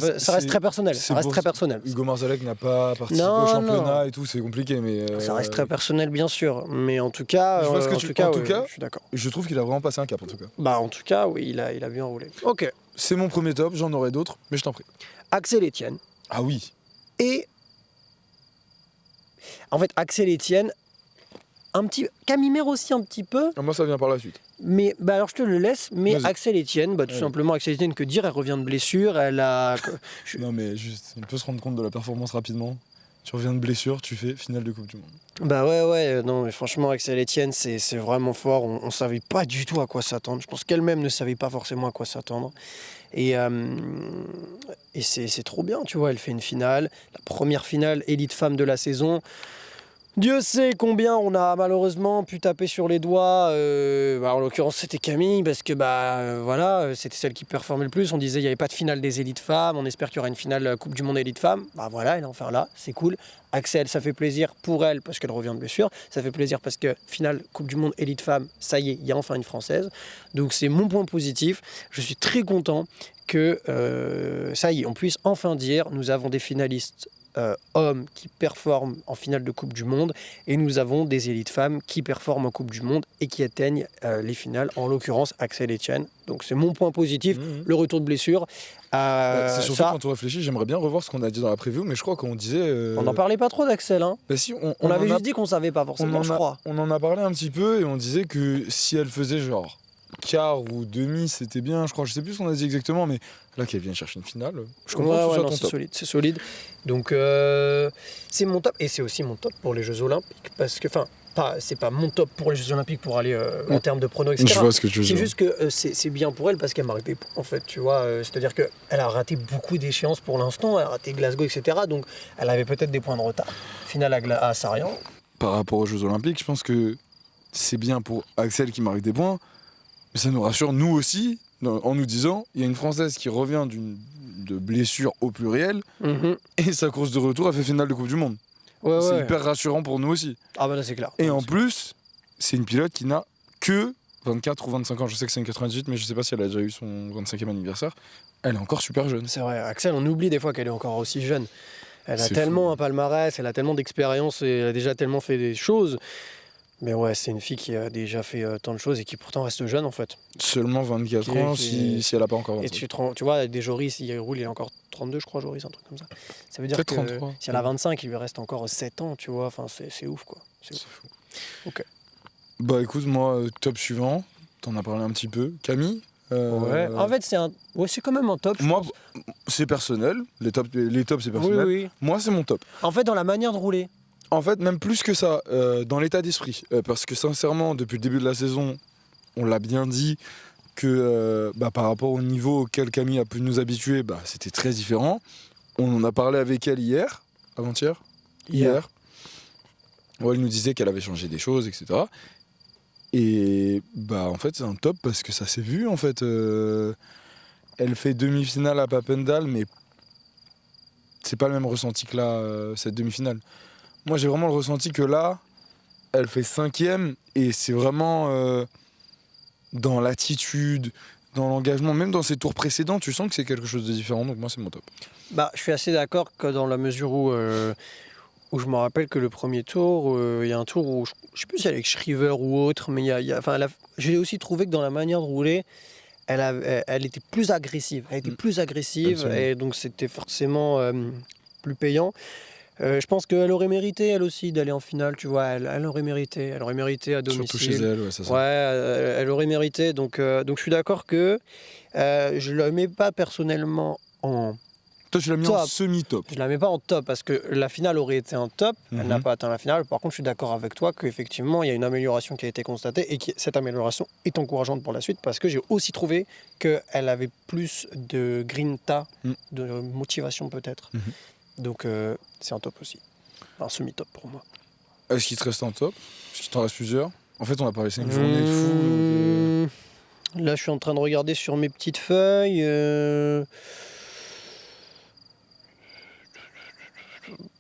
personnel. Ça reste très personnel. Hugo Marzalek n'a pas participé au championnat et tout, c'est compliqué, mais ça reste très personnel bien sûr. Mais en tout cas, je suis d'accord. Je trouve qu'il a vraiment passé un cap en tout cas. Bah en tout cas, oui, il a bien roulé. Ok. C'est mon premier top, j'en aurai d'autres, mais je t'en prie. Axel Etienne. Ah oui. Et en fait, Axel Etienne, un petit Camimère aussi un petit peu. Moi ça vient par la suite. Mais alors je te le laisse. Mais Vas-y. Axel Etienne, tout simplement Axel Etienne, que dire, elle revient de blessure, elle a. Non mais juste, on peut se rendre compte de la performance rapidement. Tu reviens de blessure, tu fais finale de Coupe du Monde. Bah ouais, non mais franchement Axel Etienne c'est vraiment fort, on savait pas du tout à quoi s'attendre, je pense qu'elle-même ne savait pas forcément à quoi s'attendre. Et c'est trop bien, tu vois, elle fait une finale, la première finale élite femme de la saison. Dieu sait combien on a malheureusement pu taper sur les doigts. En l'occurrence, c'était Camille, parce que voilà, c'était celle qui performait le plus. On disait qu'il n'y avait pas de finale des élites femmes. On espère qu'il y aura une finale Coupe du Monde élite femmes. Bah voilà, elle est enfin là, c'est cool. Axel, ça fait plaisir pour elle parce qu'elle revient de blessure. Ça fait plaisir parce que finale Coupe du Monde élite femmes, ça y est, il y a enfin une Française. Donc c'est mon point positif. Je suis très content que ça y est, on puisse enfin dire nous avons des finalistes hommes qui performent en finale de Coupe du Monde et nous avons des élites femmes qui performent en Coupe du Monde et qui atteignent les finales, en l'occurrence Axel Etienne. Donc c'est mon point positif, le retour de blessure. C'est surtout quand on réfléchit, j'aimerais bien revoir ce qu'on a dit dans la preview, mais je crois qu'on disait... On n'en parlait pas trop d'Axel. Hein. Bah si, on avait juste dit qu'on savait pas forcément, je crois. On en a parlé un petit peu et on disait que si elle faisait genre quart ou demi, c'était bien, je crois. Je sais plus ce qu'on a dit exactement, mais là qu'elle vient chercher une finale, je comprends que ce soit ton top. C'est solide. Donc c'est mon top, et c'est aussi mon top pour les Jeux Olympiques, parce que, c'est pas mon top pour les Jeux Olympiques pour aller en termes de pronos, etc. Je vois ce que tu veux dire. C'est juste que c'est bien pour elle parce qu'elle m'a raté, en fait, tu vois. C'est-à-dire qu'elle a raté beaucoup d'échéances pour l'instant, elle a raté Glasgow, etc. Donc elle avait peut-être des points de retard. Finale à Sarajevo. Par rapport aux Jeux Olympiques, je pense que c'est bien pour Axel qui marque des points, mais ça nous rassure, nous aussi, en nous disant il y a une Française qui revient de blessure au pluriel, et sa course de retour a fait finale de Coupe du Monde. C'est hyper rassurant pour nous aussi. Ah bah là c'est clair. Et en plus, c'est une pilote qui n'a que 24 ou 25 ans. Je sais que c'est une 98, mais je sais pas si elle a déjà eu son 25e anniversaire. Elle est encore super jeune. C'est vrai, Axel, on oublie des fois qu'elle est encore aussi jeune. Elle a C'est tellement fou. un palmarès, elle a tellement d'expérience et elle a déjà tellement fait des choses. Mais ouais, c'est une fille qui a déjà fait tant de choses et qui pourtant reste jeune en fait. Seulement 24 ans si elle n'a pas encore 25. Et tu vois, des Joris, il roule, il a encore 32, je crois, Joris, un truc comme ça. Ça veut dire que 33. si elle a 25, il lui reste encore 7 ans, tu vois. Enfin, c'est ouf, quoi. C'est fou. Ok. Bah écoute, moi, top suivant, t'en as parlé un petit peu. Camille Ouais. En fait, c'est quand même un top. Moi, c'est personnel. Les tops, c'est personnel. Oui. Moi, c'est mon top. En fait, dans la manière de rouler. En fait, même plus que ça, dans l'état d'esprit. Parce que sincèrement, depuis le début de la saison, on l'a bien dit que par rapport au niveau auquel Camille a pu nous habituer, c'était très différent. On en a parlé avec elle avant-hier. Hier. Ouais, elle nous disait qu'elle avait changé des choses, etc. Et en fait, c'est un top parce que ça s'est vu, en fait. Elle fait demi-finale à Papendal, mais c'est pas le même ressenti que là, cette demi-finale. Moi, j'ai vraiment le ressenti que là, elle fait 5e et c'est vraiment... dans l'attitude, dans l'engagement, même dans ses tours précédents, tu sens que c'est quelque chose de différent. Donc moi, c'est mon top. Bah, je suis assez d'accord que dans la mesure où je me rappelle que le premier tour, il y a un tour où, je sais plus si c'est avec Shriver ou autre, mais j'ai aussi trouvé que dans la manière de rouler, elle était plus agressive. Elle était plus agressive, Absolument. et donc c'était forcément plus payant. Je pense qu'elle aurait mérité, elle aussi, d'aller en finale, tu vois. Elle aurait mérité. Elle aurait mérité à domicile. Surtout chez elle, ouais, c'est ça. Ouais, elle aurait mérité. Donc je suis d'accord que je ne la mets pas personnellement en Toi, tu l'as mis en top. semi-top. Je la mets pas en top parce que la finale aurait été un top. Elle n'a Mhm. pas atteint la finale. Par contre, je suis d'accord avec toi qu'effectivement, il y a une amélioration qui a été constatée et que cette amélioration est encourageante pour la suite parce que j'ai aussi trouvé qu'elle avait plus de grinta, de motivation peut-être. Donc, c'est un top aussi. Un semi-top pour moi. Est-ce qu'il te reste un top? Est-ce qu'il t'en reste plusieurs? En fait, on a parlé 5 journées de fou. Là, je suis en train de regarder sur mes petites feuilles.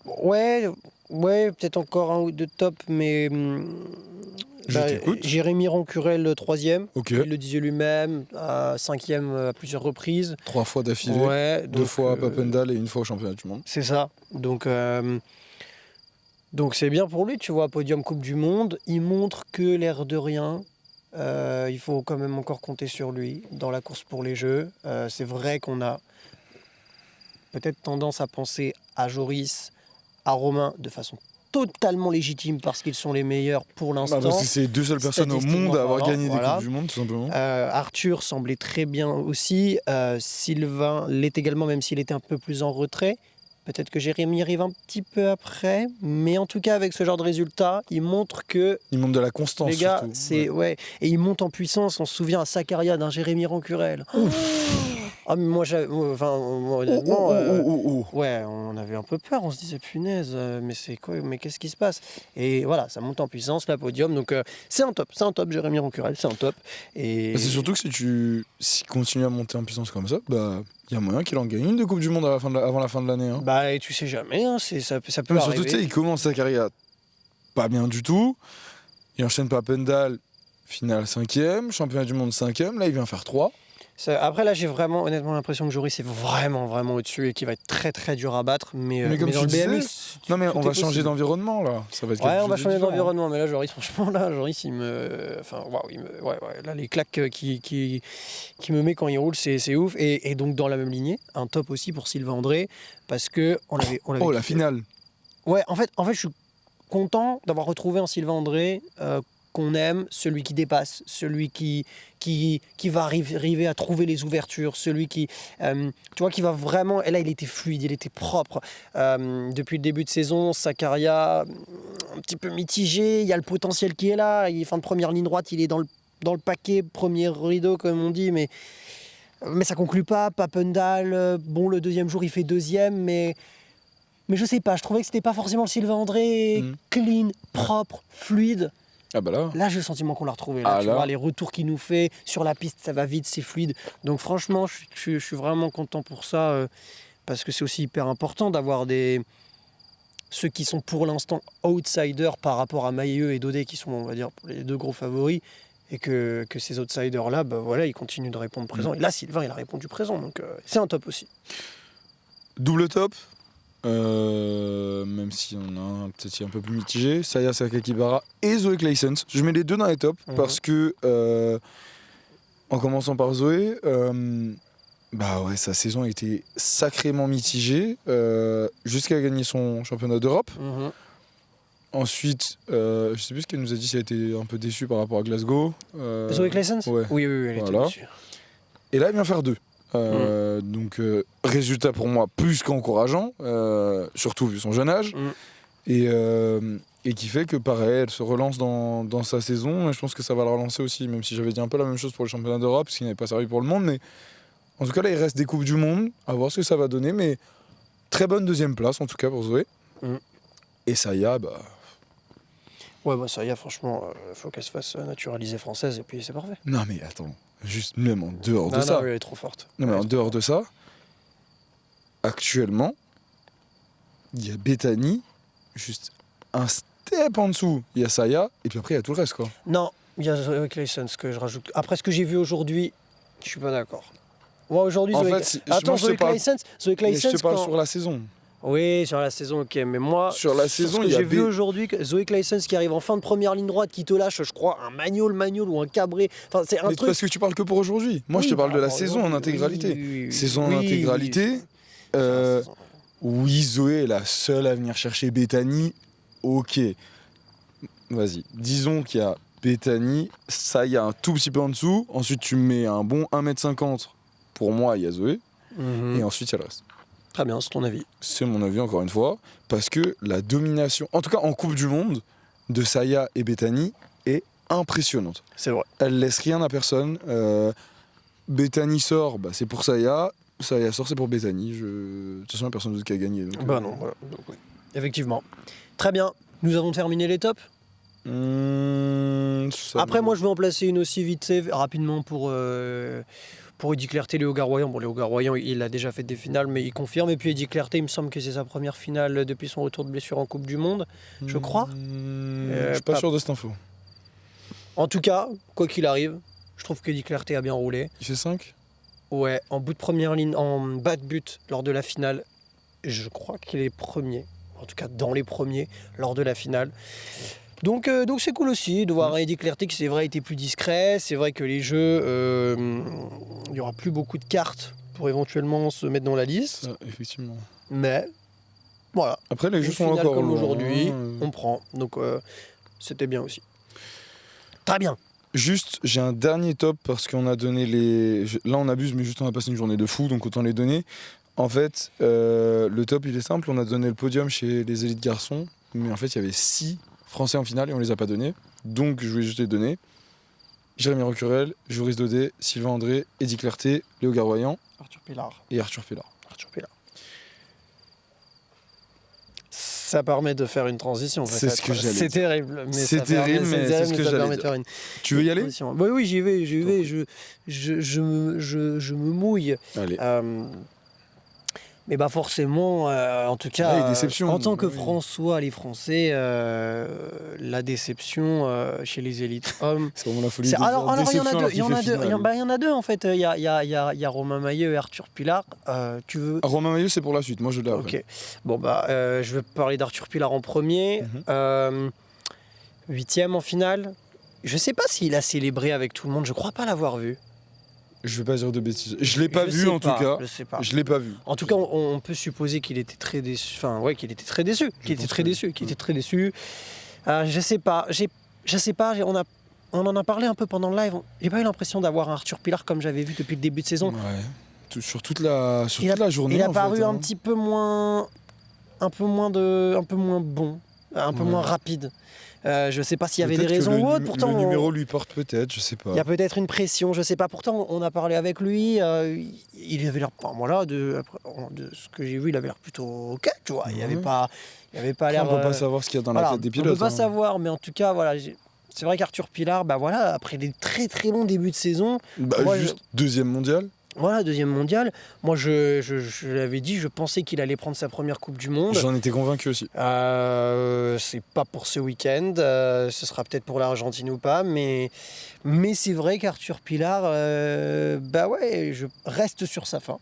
Ouais, peut-être encore un ou deux tops, mais Je t'écoute. Jérémy Rancurel, 3e. Ok. Il le disait lui-même, 5e à plusieurs reprises. 3 fois d'affilée. Ouais, 2 fois à Papendal et 1 fois au championnat du monde. c'est ça. Donc c'est bien pour lui, tu vois, podium Coupe du Monde. Il montre que l'air de rien, il faut quand même encore compter sur lui dans la course pour les Jeux. C'est vrai qu'on a peut-être tendance à penser à Joris, à Romain de façon totalement légitime parce qu'ils sont les meilleurs pour l'instant. Parce que c'est les 2 seules personnes au monde à avoir gagné des Voilà. Coupes du Monde, tout simplement. Arthur semblait très bien aussi. Sylvain l'est également, même s'il était un peu plus en retrait. Peut-être que Jérémy arrive un petit peu après. Mais en tout cas, avec ce genre de résultat, il montre que Il montre de la constance, les gars, surtout. c'est ouais. Et il monte en puissance. On se souvient à Sakaria d'un Jérémy Rancurel. Ah, mais moi, honnêtement, ouais, on avait un peu peur. On se disait punaise, mais c'est quoi? Mais qu'est-ce qui se passe? Et voilà, ça monte en puissance, la podium. Donc c'est un top, Jérémy Rancurel, c'est un top. Et C'est surtout que s'il continue à monter en puissance comme ça, bah, il y a moyen qu'il en gagne une de Coupe du Monde avant la fin de l'année. Hein. bah, et tu sais jamais, hein, ça peut Mais arriver. surtout, tu sais, il commence sa carrière pas bien du tout. Il enchaîne Papendal, finale 5e, championnat du monde 5e. Là, il vient faire 3. Après, là, j'ai vraiment, honnêtement, l'impression que Joris est vraiment au-dessus et qu'il va être très, très dur à battre. Mais comme dans tu le disais, BMX, non, mais tout on est va changer possible. d'environnement, là. Ça va être Ouais, quelque on va chose de changer différent. d'environnement, mais là, Joris, franchement, il me. Enfin, waouh, là, les claques qui me met quand il roule, c'est ouf. Et donc, dans la même lignée, un top aussi pour Sylvain André, parce que on l'avait. Oh, la finale. Ouais, en fait, je suis content d'avoir retrouvé un Sylvain André qu'on aime, celui qui dépasse, celui qui va arriver à trouver les ouvertures, celui qui, tu vois, qui va vraiment... Et là, il était fluide, il était propre. Depuis le début de saison, Sakaria, un petit peu mitigé, il y a le potentiel qui est là, il est fin de première ligne droite, il est dans le paquet, premier rideau, comme on dit, mais ça conclut pas. Papendal, bon, le deuxième jour, il fait deuxième, mais je sais pas, je trouvais que c'était pas forcément le Sylvain André clean, propre, fluide. Ah bah là. Là, j'ai le sentiment qu'on l'a retrouvé. Là, Ah, tu là. vois, les retours qu'il nous fait sur la piste, ça va vite, c'est fluide. Donc franchement, je suis vraiment content pour ça parce que c'est aussi hyper important d'avoir ceux qui sont pour l'instant outsiders par rapport à Mailleux et Daudet qui sont, on va dire, les 2 gros favoris. Et que ces outsiders-là, bah, voilà, ils continuent de répondre présent. Et là, Sylvain, il a répondu présent. Donc c'est un top aussi. Double top. Même si on a peut-être un peu plus mitigé, Saya Sakakibara et Zoé Claessens. Je mets les 2 dans les tops parce que, en commençant par Zoé, bah ouais, sa saison a été sacrément mitigée jusqu'à gagner son championnat d'Europe. Ensuite, je sais plus ce qu'elle nous a dit, si elle a été un peu déçue par rapport à Glasgow. Zoé Claessens ? Ouais. Oui, elle était Voilà. déçue. Et là, elle vient faire 2. Donc résultat pour moi plus qu'encourageant, surtout vu son jeune âge, et qui fait que pareil, elle se relance dans sa saison, et je pense que ça va la relancer aussi, même si j'avais dit un peu la même chose pour le championnat d'Europe, parce qu'il n'avait pas servi pour le monde, mais en tout cas là il reste des Coupes du Monde, à voir ce que ça va donner, mais très bonne 2e place en tout cas pour Zoé. Et Saya, bah... Ouais, bah Saya, franchement, faut qu'elle se fasse naturaliser française, et puis c'est parfait. Non mais attends, juste même en dehors de Non, ça. elle est trop forte. Non mais en dehors de ça, actuellement, il y a Bethany, juste un step en dessous, il y a Saya, et puis après il y a tout le reste quoi. Non, Il y a Zoe Clayson, ce que je rajoute. Après ce que j'ai vu aujourd'hui, je suis pas d'accord. Moi aujourd'hui, En Zoé... fait, Attends, moi, je te Zoe parle, Clayson, mais je te parle sur la saison. Oui, sur la saison, ok. Mais moi, Sur la saison, ce il que y a j'ai vu aujourd'hui, Zoe Clayson qui arrive en fin de première ligne droite, qui te lâche, je crois, un magnol ou un cabré. Enfin, c'est un Mais truc. parce que tu parles que pour aujourd'hui. Moi, je te parle de la saison en intégralité. Saison en intégralité. euh, Oui, Zoé est la seule à venir chercher Bethany. Ok. Vas-y. Disons qu'il y a Bethany. Ça, il y a un tout petit peu en dessous. Ensuite, tu mets un bon 1m50. Pour moi, il y a Zoé. Et ensuite, il y a le reste. Très bien, c'est ton avis. C'est mon avis, encore une fois. Parce que la domination, en tout cas en Coupe du Monde, de Saya et Bethany est impressionnante. C'est vrai. Elle laisse rien à personne. Bethany sort, c'est pour Saya. Saya sort, c'est pour Bethany. De toute façon, il n'y a personne d'autre qui a gagné. Donc, Non, voilà. Donc, oui. Effectivement. Très bien. Nous avons terminé les tops. Après, moi, je vais en placer une aussi vite fait, rapidement pour Eddy Clerté, Léo Garoyan. Bon, Léo Garoyan, il a déjà fait des finales, mais il confirme. Et puis Eddy Clerté, il me semble que c'est sa première finale depuis son retour de blessure en Coupe du Monde, je crois. Je suis pas sûr de cette info. En tout cas, quoi qu'il arrive, je trouve qu'Eddy Clerté a bien roulé. Il fait 5 ? Ouais, en bout de première ligne, en bas de but lors de la finale. Je crois qu'il est premier, en tout cas dans les premiers lors de la finale. Donc c'est cool aussi de voir Eddy Clerté qui, c'est vrai, était plus discret. C'est vrai que les jeux, il n'y aura plus beaucoup de cartes pour éventuellement se mettre dans la liste. Ça, effectivement. Mais voilà. Après, les jeux Une sont finale encore comme loin, aujourd'hui, hein. on prend. Donc c'était bien aussi. Très bien. Juste, j'ai un dernier top parce qu'on a donné les. Là, on abuse, mais juste on a passé une journée de fou, donc autant les donner. En fait, le top, il est simple. On a donné le podium chez les élites garçons, mais en fait, il y avait 6 Français en finale et on les a pas donnés. Donc, je voulais juste les donner. Jérémy Rocurel, Joris Daudet, Sylvain André, Eddy Clerté, Léo Garoyan Arthur Pillard. et Arthur Pillard. Ça permet de faire une transition. C'est ce que j'allais C'est dire. terrible. Mais C'est ça terrible, permet- mais c'est ce que ça j'allais permet de dire. faire une Tu veux y aller? transition. Oui, j'y vais. Je me mouille. Allez. Mais forcément, en tout cas, Ouais, déception. en tant que Oui. François, les Français, la déception chez les élites hommes. C'est vraiment la folie. Alors, il y en a Déception deux. alors Il y en a qu'il deux. fait finale. Il y en a deux en fait. Il y a Romain Maillot et Arthur Pillard. Tu veux? Romain Maillot, c'est pour la suite. Moi, je l'ai après. Ok. Bon je vais parler d'Arthur Pillard en premier. 8e en finale. Je sais pas s'il a célébré avec tout le monde. Je crois pas l'avoir vu. Je vais pas dire de bêtises. Je l'ai pas Je vu sais en tout pas, cas. Je sais pas. Je l'ai pas vu. En tout cas, on peut supposer qu'il était très déçu. Enfin, ouais, qu'il était très déçu. Qu'il était très déçu. Je sais pas. On en a parlé un peu pendant le live. J'ai pas eu l'impression d'avoir un Arthur Pillard comme j'avais vu depuis le début de saison. Ouais. Sur toute la journée. Il a en paru fait, un petit peu moins, un peu moins bon, un peu moins rapide. Je sais pas s'il y avait des Peut-être que raisons ou autres. Pourtant, le numéro lui porte peut-être, je sais pas. il y a peut-être une pression, je sais pas. Pourtant, on a parlé avec lui. Il avait l'air, de ce que j'ai vu, il avait l'air plutôt ok, tu vois. Il avait pas Après, l'air. on peut pas savoir ce qu'il y a dans la tête des pilotes. On peut pas savoir, mais en tout cas, voilà. C'est vrai qu'Arthur Pillard, après des très très longs débuts de saison, moi, juste deuxième mondial. voilà, deuxième mondial. Moi, je l'avais dit, je pensais qu'il allait prendre sa première Coupe du Monde. J'en étais convaincu aussi. C'est pas pour ce week-end, ce sera peut-être pour l'Argentine ou pas, mais c'est vrai qu'Arthur Pillard, je reste sur sa fin.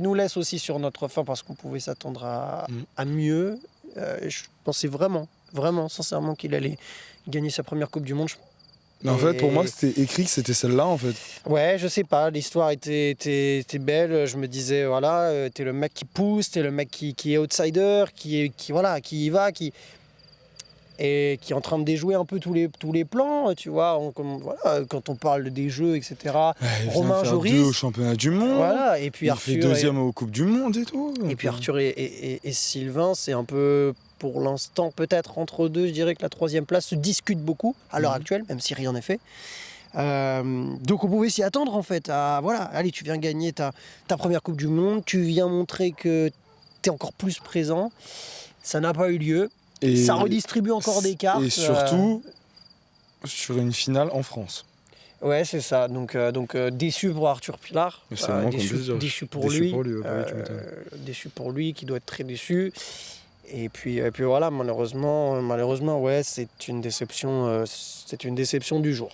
Nous laisse aussi sur notre fin parce qu'on pouvait s'attendre à mieux. Je pensais vraiment, sincèrement qu'il allait gagner sa première Coupe du Monde. Mais en fait, pour moi, c'était écrit que c'était celle-là, en fait. Ouais, je sais pas, l'histoire était belle. Je me disais, voilà, t'es le mec qui pousse, t'es le mec qui est outsider, qui y va, et qui est en train de déjouer un peu tous les plans, tu vois. Quand on parle des jeux, etc. Romain Joris. 2 au championnat du monde. Voilà, et puis il Arthur. fait deuxième aux Coupes du Monde et tout. Et puis Arthur et Sylvain, c'est un peu, pour l'instant, peut-être entre deux, je dirais que la 3e place se discute beaucoup à l'heure actuelle, même si rien n'est fait. Donc on pouvait s'y attendre en fait. Allez, tu viens gagner ta première Coupe du Monde, tu viens montrer que tu es encore plus présent. Ça n'a pas eu lieu. Et ça redistribue encore des cartes. Et surtout, sur une finale en France. Ouais, c'est ça. Donc déçu pour Arthur Pillard. Déçu pour lui. Déçu pour lui, qui doit être très déçu. Et puis voilà, malheureusement, ouais, c'est une déception du jour.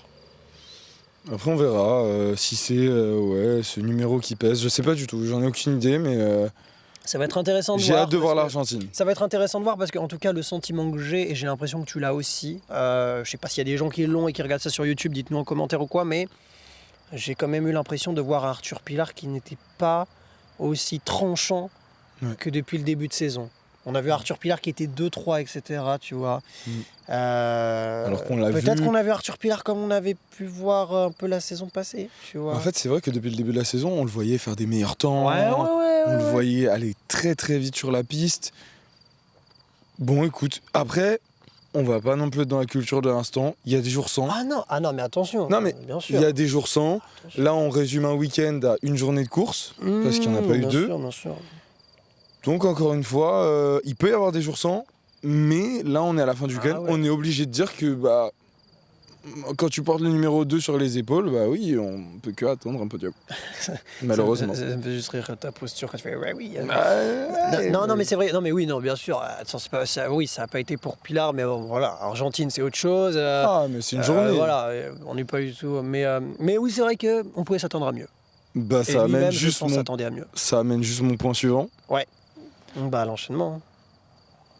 Après, on verra si c'est ouais, ce numéro qui pèse. Je sais pas du tout, j'en ai aucune idée, mais Ça va être intéressant de j'ai voir. hâte de voir parce que- l'Argentine. Ça va être intéressant de voir parce qu'en tout cas, le sentiment que j'ai, et j'ai l'impression que tu l'as aussi, je sais pas s'il y a des gens qui l'ont et qui regardent ça sur YouTube, dites-nous en commentaire ou quoi, mais j'ai quand même eu l'impression de voir Arthur Pilar qui n'était pas aussi tranchant Ouais. que depuis le début de saison. On a vu Arthur Pilar qui était 2-3, etc. Tu vois. Alors qu'on l'a Peut-être vu. qu'on a vu Arthur Pilar comme on avait pu voir un peu la saison passée. Tu vois. En fait, c'est vrai que depuis le début de la saison, on le voyait faire des meilleurs temps. ouais. On le voyait aller très très vite sur la piste. Bon, écoute, après, on va pas non plus être dans la culture de l'instant. Il y a des jours sans. Ah non, mais attention. Non, mais bien sûr. Il y a des jours sans. Attention. Là, on résume un week-end à une journée de course, parce qu'il n'y en a pas eu bien deux. sûr, bien sûr. Donc, encore une fois, il peut y avoir des jours sans, mais là, on est à la fin du week-end. Ouais. On est obligé de dire que bah, quand tu portes le numéro 2 sur les épaules, bah oui, on peut que attendre un podium. Malheureusement. Ça me fait juste rire ta posture quand tu fais ouais, oui. Ouais, Non, mais c'est vrai. Non, mais oui, non, bien sûr. Attends, c'est pas, ça, oui, ça n'a pas été pour Pilar, mais bon, voilà. Argentine, c'est autre chose. Ah, mais c'est une journée. Voilà, on n'est pas du tout. Mais oui, c'est vrai qu'on pouvait s'attendre à mieux. Bah, Et ça lui-même, amène, je juste pense, mon... s'attendait à mieux. ça amène juste mon point suivant. Bah, l'enchaînement.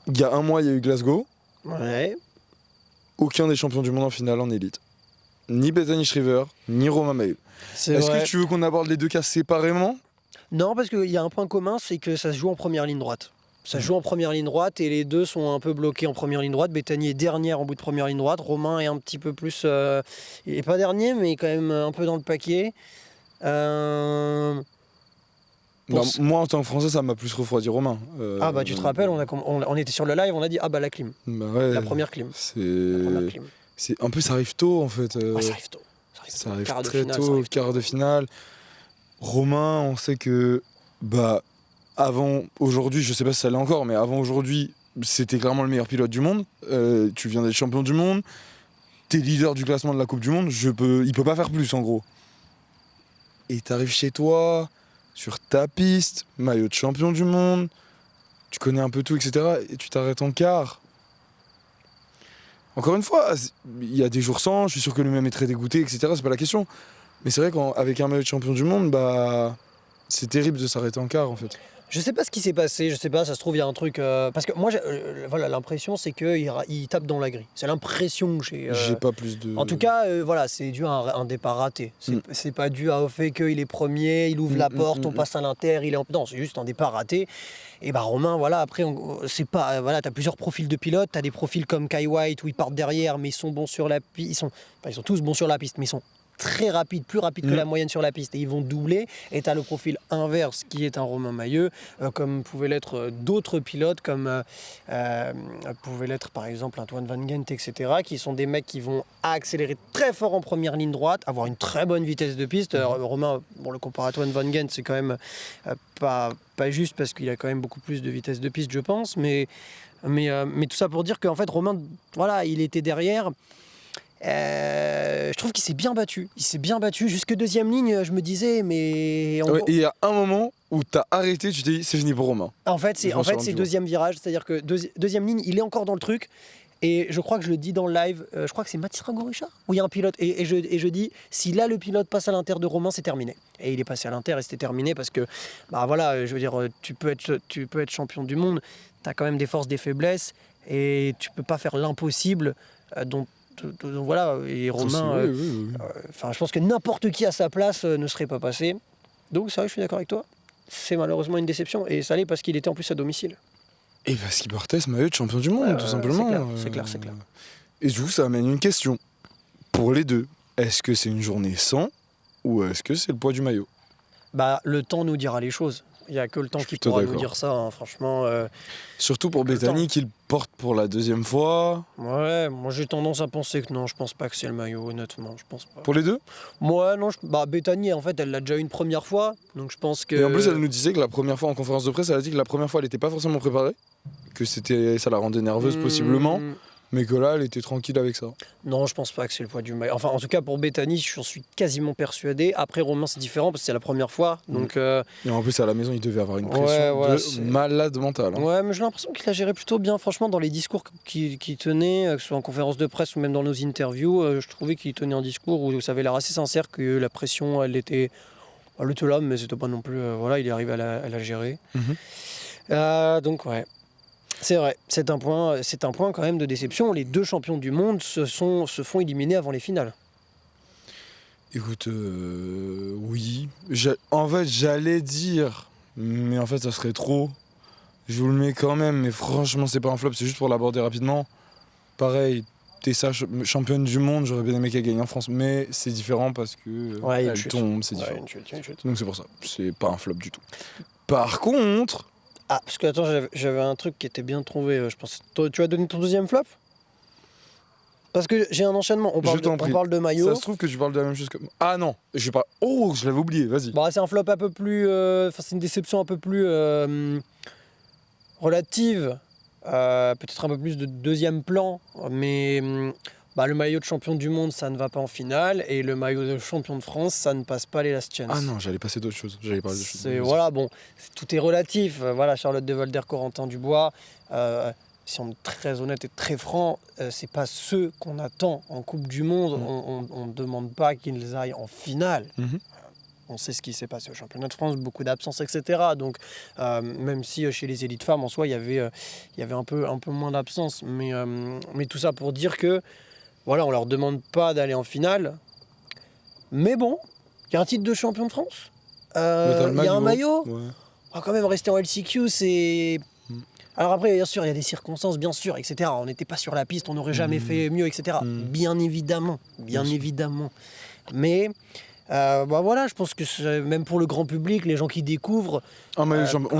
Il y a un mois, il y a eu Glasgow. Ouais. Aucun des champions du monde en finale en élite. Ni Bethany Shriver, ni Romain Maïl. C'est Est-ce vrai. que tu veux qu'on aborde les deux cas séparément? Non, parce qu'il y a un point commun, c'est que ça se joue en première ligne droite. Ça se joue en première ligne droite et les deux sont un peu bloqués en première ligne droite. Bethany est dernière en bout de première ligne droite. Romain est un petit peu plus. Il n'est pas dernier, mais quand même un peu dans le paquet. Bah, moi, en tant que Français, ça m'a plus refroidi Romain. Ah bah tu te rappelles, on était sur le live, on a dit ah bah la clim, Bah ouais, la première clim. La c'est... première clim. En plus, ça arrive tôt, en fait. Ouais, ça arrive tôt. Ça arrive Quart de très finale, ça tôt, arrive quart de finale. Romain, on sait que, bah, avant aujourd'hui, je sais pas si ça l'est encore, mais avant aujourd'hui, c'était clairement le meilleur pilote du monde. Tu viens d'être champion du monde, t'es leader du classement de la Coupe du Monde, il peut pas faire plus en gros. Et t'arrives chez toi, sur ta piste, maillot de champion du monde, tu connais un peu tout, etc. Et tu t'arrêtes en quart. Encore une fois, il y a des jours sans, je suis sûr que lui-même est très dégoûté, etc. C'est pas la question. Mais c'est vrai qu'avec un maillot de champion du monde, bah, c'est terrible de s'arrêter en quart en fait. Je sais pas ce qui s'est passé, je sais pas, ça se trouve il y a un truc parce que moi voilà, l'impression c'est qu'il tape dans la grille. C'est l'impression que j'ai. J'ai pas plus de. En tout cas, voilà, c'est dû à un départ raté. C'est pas dû au fait qu'il est premier, il ouvre la porte, on passe à l'inter, il est en. Non, c'est juste un départ raté. Et bah Romain, voilà, après, c'est pas. Voilà, t'as plusieurs profils de pilotes, t'as des profils comme Kai White où ils partent derrière, mais ils sont bons sur la piste. Ils sont tous bons sur la piste, mais ils sont très rapides, plus rapides que la moyenne sur la piste. Et ils vont doubler. Et t'as le profil inverse qui est un Romain Mailleux, comme pouvaient l'être d'autres pilotes, comme pouvait l'être par exemple Antoine Van Gent, etc., qui sont des mecs qui vont accélérer très fort en première ligne droite, avoir une très bonne vitesse de piste. Romain, bon, le compare à Antoine Van Gent, c'est quand même pas juste parce qu'il a quand même beaucoup plus de vitesse de piste, je pense, mais tout ça pour dire qu'en fait Romain, voilà, il était derrière. Je trouve qu'il s'est bien battu. Il s'est bien battu. Jusque deuxième ligne, je me disais, mais. Ouais, et il y a un moment où t'as arrêté, tu t'es dit, c'est fini pour Romain. En fait, c'est deuxième virage. C'est-à-dire que deuxième ligne, il est encore dans le truc. Et je crois que je le dis dans le live. Je crois que c'est Mathis Rago-Richard où il y a un pilote. Et je dis, si là, le pilote passe à l'inter de Romain, c'est terminé. Et il est passé à l'inter et c'était terminé parce que, bah voilà, je veux dire, tu peux être champion du monde. T'as quand même des forces, des faiblesses. Et tu peux pas faire l'impossible donc voilà, et Romain, oui. je pense que n'importe qui à sa place ne serait pas passé. Donc ça, je suis d'accord avec toi. C'est malheureusement une déception. Et ça l'est parce qu'il était en plus à domicile. Et parce qu'il portait ce maillot de champion du monde, tout simplement. C'est clair. Et du coup, ça amène une question. Pour les deux, est-ce que c'est une journée sans ou est-ce que c'est le poids du maillot? Bah, le temps nous dira les choses. Il n'y a que le temps qui pourra nous dire ça, hein, franchement. Surtout pour Bethany qui le porte pour la deuxième fois. Ouais, moi j'ai tendance à penser que non, je pense pas que c'est le maillot, honnêtement, je pense pas. Pour les deux? Moi, non, Bethany, en fait, elle l'a déjà eu une première fois, donc je pense que... Et en plus, elle nous disait que la première fois en conférence de presse, elle a dit que la première fois, elle n'était pas forcément préparée, que ça la rendait nerveuse possiblement. mais que là, elle était tranquille avec ça. Non, je pense pas que c'est le poids du maillot. Enfin, en tout cas, pour Bethany, j'en suis quasiment persuadé. Après, Romain, c'est différent parce que c'est la première fois. Donc, Et en plus, à la maison, il devait avoir une pression ouais, de c'est- malade mental. Hein. ouais, mais j'ai l'impression qu'il a géré plutôt bien. Franchement, dans les discours qu'il tenait, que ce soit en conférence de presse ou même dans nos interviews, je trouvais qu'il tenait un discours où ça avait l'air assez sincère, que la pression, elle était là, mais c'était pas non plus. Voilà, il est arrivé à la gérer. Donc, ouais. C'est vrai, c'est un point quand même de déception. Les deux champions du monde se font éliminer avant les finales. Écoute, oui. En fait, j'allais dire, mais en fait, ça serait trop. Je vous le mets quand même, mais franchement, c'est pas un flop, c'est juste pour l'aborder rapidement. Pareil, Tessa, championne du monde, j'aurais bien aimé qu'elle gagne en France, mais c'est différent parce que Ouais, il y a une elle chute. tombe, c'est Ouais, différent. une chute. Donc c'est pour ça, c'est pas un flop du tout. Par contre, Ah, parce que attends, j'avais un truc qui était bien trouvé, je pense. Toi, tu as donné ton deuxième flop? Parce que j'ai un enchaînement. On Je t'en prie. parle de maillot. ça se trouve que tu parles de la même chose que moi. Ah non, je pas. Oh, je l'avais oublié, vas-y. Bon, c'est un flop un peu plus. Enfin, c'est une déception un peu plus relative. Peut-être un peu plus de deuxième plan. Mais le maillot de champion du monde, ça ne va pas en finale. Et le maillot de champion de France, ça ne passe pas les Last Chance. Ah non, j'allais passer d'autres choses. J'allais parler de choses. Voilà, bon, tout est relatif. Voilà, Charlotte de Volder, Corentin Dubois. Si on est très honnête et très franc, c'est pas ceux qu'on attend en Coupe du Monde. On ne demande pas qu'ils aillent en finale. Mhm. On sait ce qui s'est passé au championnat de France, beaucoup d'absences, etc. Donc, même si chez les élites femmes, en soi, il y avait un peu moins d'absence. Mais tout ça pour dire que, voilà, on leur demande pas d'aller en finale. Mais bon, il y a un titre de champion de France. Il y a un maillot. Ouais. On va quand même rester en LCQ, c'est... Alors après, bien sûr, il y a des circonstances, bien sûr, etc. On n'était pas sur la piste, on n'aurait jamais fait mieux, etc. Bien évidemment, bien évidemment. Mais voilà, je pense que même pour le grand public, les gens qui découvrent... On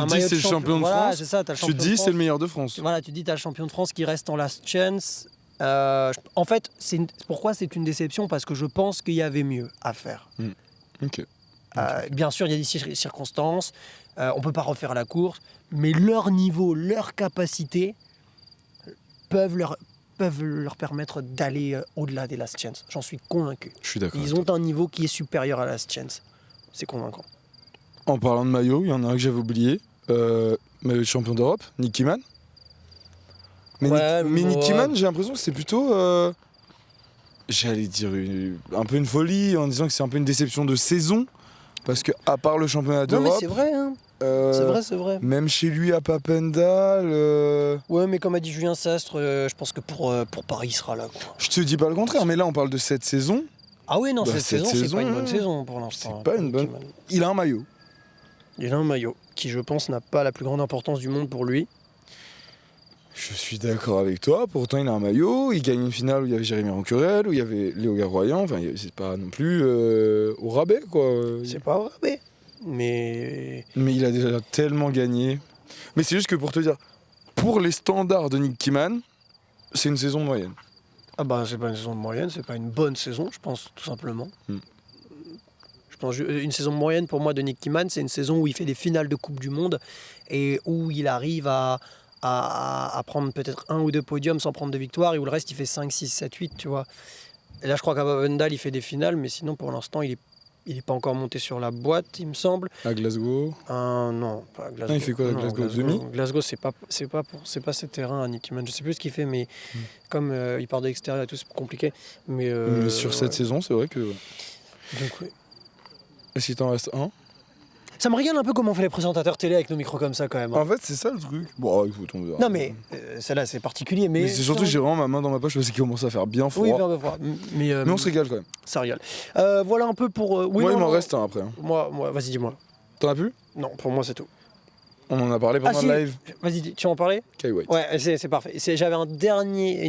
dit c'est le champion de voilà, France. c'est ça, t'as le Tu champion de dis France. c'est le meilleur de France. Voilà, tu dis t'as le champion de France qui reste en last chance. En fait, pourquoi c'est une déception? Parce que je pense qu'il y avait mieux à faire. Ok. Bien sûr, il y a des circonstances, on ne peut pas refaire la course, mais leur niveau, leur capacité peuvent leur permettre d'aller au-delà des Last Chance. J'en suis convaincu. Je suis d'accord. Ils ont un niveau qui est supérieur à Last Chance. C'est convaincant. En parlant de maillot, il y en a un que j'avais oublié. Maillot de champion d'Europe, Nick Kiman. Mais Nick Kiman, j'ai l'impression que c'est plutôt... j'allais dire un peu une folie en disant que c'est un peu une déception de saison. Parce que à part le championnat Non mais d'Europe... c'est vrai, hein. C'est vrai. Même chez lui à Papendal... Ouais, mais comme a dit Julien Sastre, je pense que pour Paris, il sera là, quoi. Je te dis pas le contraire, mais là on parle de cette saison. Ah oui, non, Bah, cette cette saison, c'est pas une saison, bonne saison pour l'instant. c'est pas une bonne- Il a un maillot. Il a un maillot qui, je pense, n'a pas la plus grande importance du monde pour lui. Je suis d'accord avec toi, pourtant il a un maillot, il gagne une finale où il y avait Jérémy Rancurel, où il y avait Léo Garoyan, enfin c'est pas non plus au rabais quoi. C'est pas vrai, mais... Mais il a déjà tellement gagné. Mais c'est juste que pour te dire, pour les standards de Nick Kiman, c'est une saison moyenne. Ah bah c'est pas une saison moyenne, c'est pas une bonne saison, je pense, tout simplement. Je pense une saison moyenne pour moi de Nick Kiman, c'est une saison où il fait des finales de Coupe du Monde et où il arrive à prendre peut-être 1 ou 2 podiums sans prendre de victoire et où le reste il fait 5, 6, 7, 8, tu vois. Et là je crois qu'à Papendal il fait des finales, mais sinon pour l'instant il est pas encore monté sur la boîte, il me semble. À Glasgow. Non, pas à Glasgow. Non, il fait quoi à Glasgow, demi Glasgow, c'est pas ses terrains à Nick Kiman. Je sais plus ce qu'il fait, mais comme il part de l'extérieur et tout, c'est compliqué. Mais sur cette saison, c'est vrai que. Donc, oui. Et si t'en restes un Ça me régale un peu comment on fait les présentateurs télé avec nos micros comme ça quand même. En fait, c'est ça le truc. Bon, écoute, on verra. Non mais celle-là c'est particulier, mais c'est surtout que j'ai vraiment ma main dans ma poche parce qu'il commence à faire bien froid. oui, bien froid. Mais Mais on se régale quand même. ça régale. Voilà un peu pour. Oui, Moi, il non, m'en non. reste un après. Hein. Moi, vas-y, dis-moi. T'en as plus Non, pour moi c'est tout. On en a parlé pendant si. le live. Vas-y, tu veux en parler? Kai White. Ouais, c'est parfait. J'avais une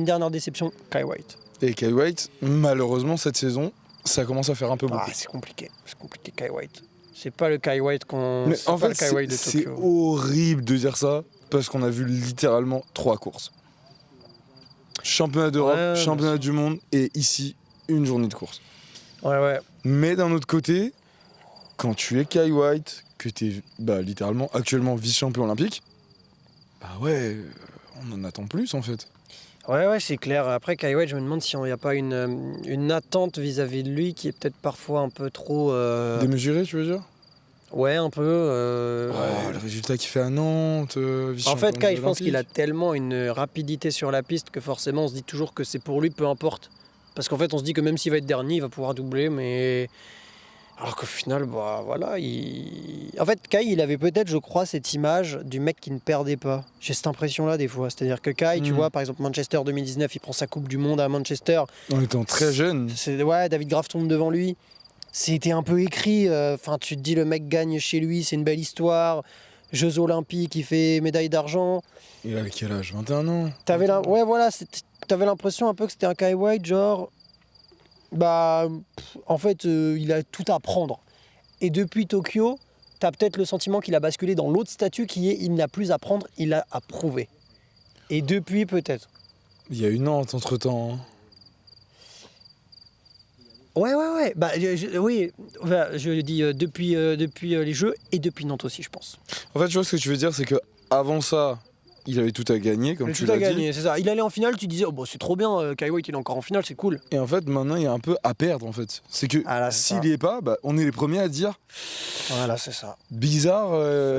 dernière déception, Kai White. Et Kai White, malheureusement, cette saison, ça commence à faire un peu beaucoup. Ah, c'est compliqué, Kai White. C'est pas le Kai White Mais c'est en pas fait, le Kai White de c'est Tokyo. horrible de dire ça parce qu'on a vu littéralement 3 courses. Championnat d'Europe, Ouais, championnat du monde et ici, une journée de course. Ouais. Mais d'un autre côté, quand tu es Kai White, que tu es littéralement actuellement vice-champion olympique, bah ouais, on en attend plus en fait. Ouais, c'est clair. Après, Kyle White, je me demande s'il n'y a pas une attente vis-à-vis de lui qui est peut-être parfois un peu trop... Démesuré, tu veux dire? Ouais, un peu. Le résultat qu'il fait à Nantes, En fait, vice-champion Kyle, je pense qu'il a olympique. tellement une rapidité sur la piste que forcément, on se dit toujours que c'est pour lui, peu importe. Parce qu'en fait, on se dit que même s'il va être dernier, il va pouvoir doubler, mais... Alors qu'au final, bah voilà, En fait, Kai, il avait peut-être, je crois, cette image du mec qui ne perdait pas. J'ai cette impression-là des fois. C'est-à-dire que Kai, tu vois, par exemple, Manchester 2019, il prend sa Coupe du Monde à Manchester. En étant très jeune. Ouais, David Graf tombe devant lui. C'était un peu écrit. Enfin, tu te dis, le mec gagne chez lui, c'est une belle histoire. Jeux Olympiques, il fait médaille d'argent. Il avait quel âge? 21 ans? Ouais, voilà, t'avais l'impression un peu que c'était un Kai White, genre... Bah, en fait, il a tout à prendre. Et depuis Tokyo, t'as peut-être le sentiment qu'il a basculé dans l'autre statut qui est il n'a plus à prendre, il a à prouver. Et depuis, peut-être. Il y a eu Nantes entre-temps. Hein. Ouais. Bah, oui, voilà, je dis depuis les Jeux et depuis Nantes aussi, je pense. En fait, tu vois, ce que tu veux dire, c'est que avant ça, il avait tout à gagner, comme Il a tu tout à l'as dit. gagner, c'est ça. Il allait en finale, tu disais, oh, bah, c'est trop bien, Kai White, il est encore en finale, c'est cool. Et en fait, maintenant, il y a un peu à perdre, en fait. C'est que Ah là, c'est s'il ça. n'y est pas, bah, on est les premiers à dire Voilà, c'est ça. bizarre,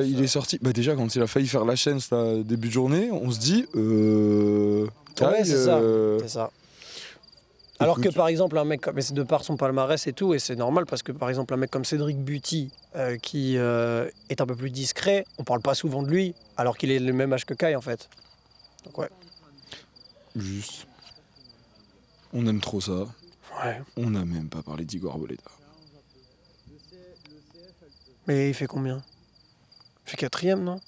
C'est il ça. est sorti. Bah, déjà, quand il a failli faire la chaîne, ça, début de journée, on se dit. Ouais, c'est ça. euh, C'est ça. Alors que écoute. par exemple un mec, mais c'est de par son palmarès et tout, et c'est normal parce que par exemple un mec comme Cédric Buty, qui est un peu plus discret, on parle pas souvent de lui, alors qu'il est le même âge que Kai en fait. Donc ouais. Juste. On aime trop ça. Ouais. On n'a même pas parlé d'Igor Arboleda. Mais il fait combien? Il fait quatrième, non?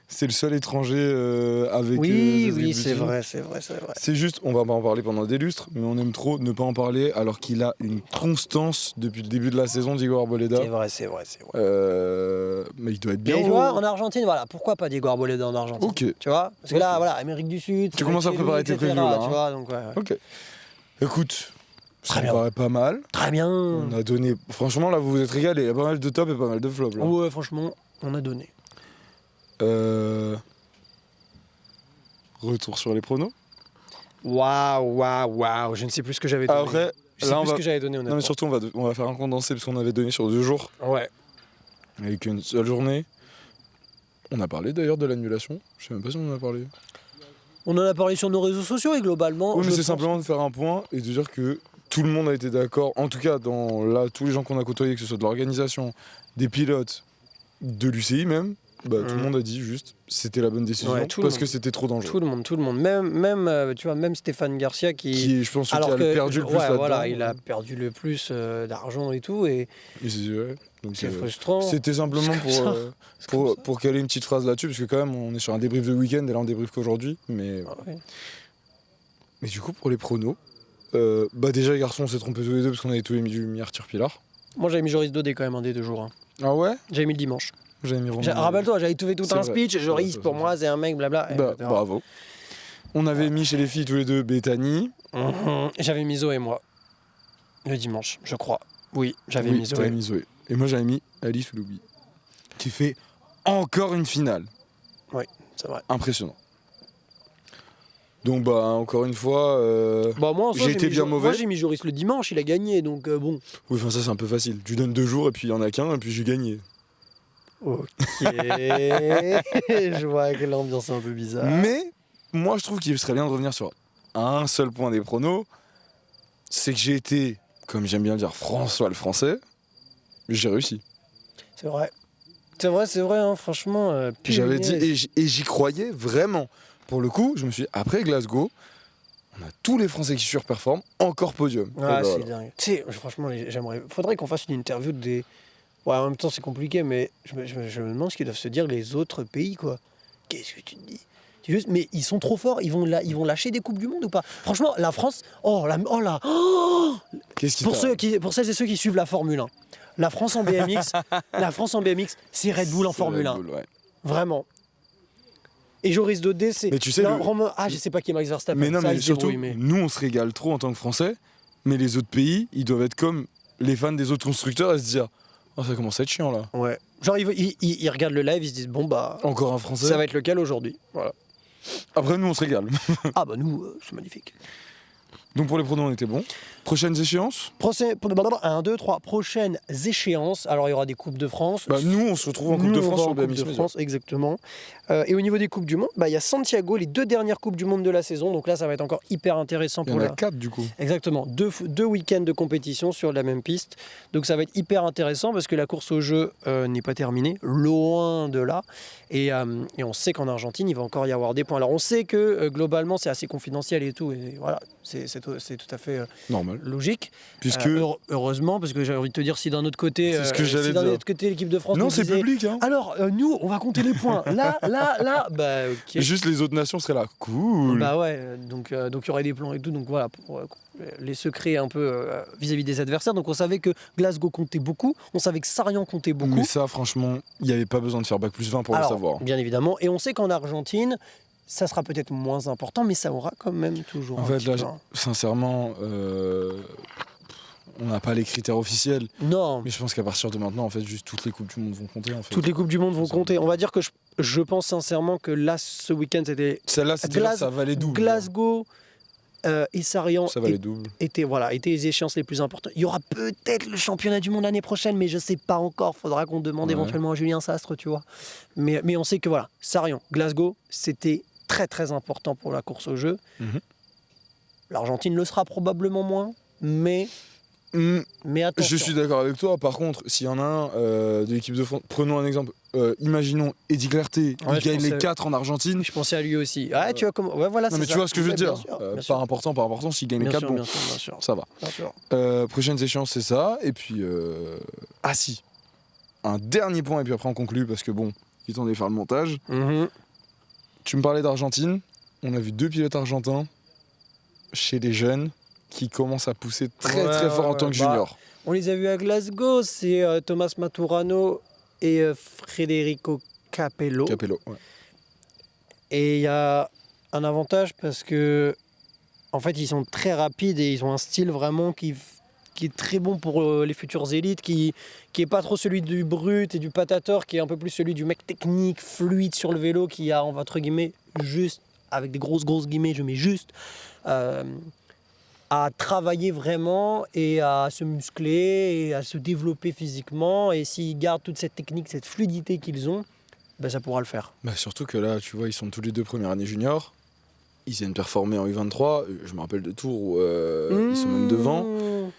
C'est le seul étranger avec. Oui, Cédric oui, Buty. c'est vrai. C'est juste, on va pas en parler pendant des lustres, mais on aime trop ne pas en parler alors qu'il a une constance depuis le début de la saison d'Igor Arboleda. C'est vrai. Mais il doit être bien. Mais tu vois, en Argentine, voilà, pourquoi pas Diego Arboleda en Argentine? Ok. Tu vois? Parce que là, voilà, Amérique du Sud. Tu commences à chez préparer lui, tes etc., previews, là, Tu hein. vois, donc ouais. Ok. Écoute, ça Très me bien. paraît pas mal. Très bien. On a donné. Franchement, là, vous vous êtes régalés. Il y a pas mal de top et pas mal de flop. Là. Ouais, franchement, on a donné. Retour sur les pronos. Waouh. Je ne sais plus ce que j'avais donné. Après, Je sais là, on plus ce va. que j'avais donné, honnêtement. Non, mais surtout, on va faire un condensé parce qu'on avait donné sur 2 jours. Ouais. Avec une seule journée. On a parlé d'ailleurs de l'annulation. Je sais même pas si on en a parlé. On en a parlé sur nos réseaux sociaux et globalement. Oui, mais je c'est pense- simplement de faire un point et de dire que tout le monde a été d'accord. En tout cas, dans là, tous les gens qu'on a côtoyés, que ce soit de l'organisation, des pilotes, de l'UCI même, bah, tout le monde a dit juste c'était la bonne décision Ouais, tout le parce monde. que c'était trop dangereux. Tout le monde. Même tu vois, même Stéphane Garcia Qui est, je pense, qui alors a que, perdu le plus ouais, là-dedans. voilà, il a perdu le plus d'argent et tout, et Et ouais. Donc, c'est frustrant. c'était simplement C'est comme ça. C'est comme ça. pour caler une petite phrase là-dessus, parce que quand même, on est sur un débrief de week-end et là, on débrief qu'aujourd'hui. Mais Ouais. du coup, pour les pronos, bah déjà, les garçons, on s'est trompés tous les deux parce qu'on avait tous les mis du Tir Pilar. Moi, j'avais mis Joris Dodé quand même un des 2 jours. Hein. Ah ouais? J'avais mis le dimanche. J'avais mis Romain. Rappelle-toi, j'avais fait tout C'est un vrai. speech. Joris, C'est pour vrai. moi, c'est un mec, blabla. Bah, etc. bravo. On avait mis chez les filles tous les deux Bethany. J'avais mis Zoé et moi. Le dimanche, je crois. Oui, j'avais mis t'avais Zoé. mis Zoé. Et moi, j'avais mis Alice Loubi. Qui fait encore une finale. C'est vrai. Impressionnant. Donc, bah, encore une fois. Bon, moi, en soi, J'ai été mis bien mauvais. Moi, j'ai mis Joris le dimanche, il a gagné, donc bon. Oui, enfin, ça, c'est un peu facile. Tu donnes 2 jours et puis il y en a qu'un et puis j'ai gagné. Ok. Je vois que l'ambiance est un peu bizarre. Mais, moi, je trouve qu'il serait bien de revenir sur un seul point des pronos. C'est que j'ai été, comme j'aime bien le dire, François le Français. J'ai réussi. C'est vrai. C'est vrai, hein, franchement. J'avais dit, punaise. et j'y croyais vraiment. Pour le coup, je me suis dit, après Glasgow, on a tous les Français qui surperforment, encore podium. Et Ah, bah, c'est voilà. dingue. Tu sais, franchement, j'aimerais. Faudrait qu'on fasse une interview des. Ouais, en même temps, c'est compliqué, mais je me demande ce qu'ils doivent se dire les autres pays, quoi. Qu'est-ce que tu te dis? C'est juste, mais ils sont trop forts, ils vont lâcher des Coupes du Monde ou pas? Franchement, la France, oh là, Qu'est-ce qui pour t'arrive pour celles et ceux qui suivent la Formule 1, la France en BMX, c'est Red Bull en C'est Formule 1, Red Bull, ouais. vraiment. Et Joris Dodé, c'est. Mais tu sais, non, le- je sais pas qui est Max Verstappen. Mais non, ça, mais il se surtout, débrouille, mais- nous, on se régale trop en tant que Français, mais les autres pays, ils doivent être comme les fans des autres constructeurs et se dire oh, ça commence à être chiant là. Ouais. Genre, ils regardent le live, ils se disent bon, bah. Encore un Français. Ça va être lequel aujourd'hui? Voilà. Après, nous, on se régale. Ah bah nous, c'est magnifique. Donc pour les pronos, on était bon. Prochaines échéances? 1, 2, 3. Prochaines échéances. Alors il y aura des Coupes de France. Bah, nous, on se retrouve en Coupe Nous, de on France va sur en Coupe BMX de Media. France, exactement. Et au niveau des Coupes du Monde, il y a Santiago, les 2 dernières Coupes du Monde de la saison. Donc là, ça va être encore hyper intéressant Il y pour en a la... 4 du coup. Exactement, deux week-ends de compétition sur la même piste. Donc ça va être hyper intéressant parce que la course au jeu n'est pas terminée, loin de là. Et on sait qu'en Argentine, il va encore y avoir des points. Alors on sait que globalement, c'est assez confidentiel et tout. Et voilà, c'est tout à fait Normal. logique. Puisque. Heureusement, parce que j'ai envie de te dire, si d'un autre côté, C'est ce que j'allais si d'un dire. autre côté l'équipe de France Non, nous c'est disait, public, hein. alors nous, on va compter les points. Là, bah ok. Juste les autres nations seraient là. Cool. Bah ouais, donc il y aurait des plans et tout, donc voilà, pour les secrets un peu vis-à-vis des adversaires. Donc on savait que Glasgow comptait beaucoup, on savait que Sarian comptait beaucoup. Mais ça, franchement, il n'y avait pas besoin de faire bac plus 20 pour Alors, le savoir. bien évidemment, et on sait qu'en Argentine, ça sera peut-être moins important, mais ça aura quand même toujours En un fait, petit là, peu. sincèrement, on n'a pas les critères officiels. Non, Mais je pense qu'à partir de maintenant, en fait, juste toutes les Coupes du Monde vont compter. En fait. toutes les Coupes du Monde vont Ça, compter. On va dire que je pense sincèrement que là, ce week-end, c'était Celle-là, c'était là, ça valait double. Glasgow et Sarian Ça valait double. étaient les échéances les plus importantes. Il y aura peut-être le championnat du monde l'année prochaine, mais je sais pas encore. Faudra qu'on demande Ouais. éventuellement à Julien Sastre, tu vois. Mais on sait que voilà, Sarian, Glasgow, c'était très très important pour la course au jeu. Mhm. L'Argentine le sera probablement moins, mais attention. Je suis d'accord avec toi. Par contre, s'il y en a un de l'équipe de France, prenons un exemple. Imaginons Eddy Clarté, Ouais, il je gagne les pensais- 4 en Argentine. Je pensais à lui aussi. Ah, tu vois comment. Ouais, voilà. Non, c'est mais ça. tu vois ce que je veux Ouais, dire. bien sûr, bien sûr. Pas important, s'il gagne les Bien 4, sûr, bon, bien sûr, bien sûr, ça va. bien sûr. Prochaines échéances, c'est ça. Et puis, ah si, un dernier point, et puis après on conclut, parce que bon, il est temps de faire le montage. Mhm. Tu me parlais d'Argentine. On a vu 2 pilotes argentins chez les jeunes qui commencent à pousser très Ouais, très fort en ouais, tant que bah, junior. On les a vus à Glasgow, c'est Thomas Maturano et Federico Capello. Capello. Ouais. Et il y a un avantage parce que, en fait, ils sont très rapides et ils ont un style vraiment qui est très bon pour les futures élites, qui est pas trop celui du brut et du patateur, qui est un peu plus celui du mec technique, fluide sur le vélo, qui a, entre guillemets, juste, avec des grosses guillemets, je mets juste, à travailler vraiment et à se muscler et à se développer physiquement. Et s'ils gardent toute cette technique, cette fluidité qu'ils ont, ben ça pourra le faire. Bah, surtout que là, tu vois, ils sont tous les 2 premières années juniors. Ils viennent performer en U23. Je me rappelle de tours où ils sont même devant. Mmh.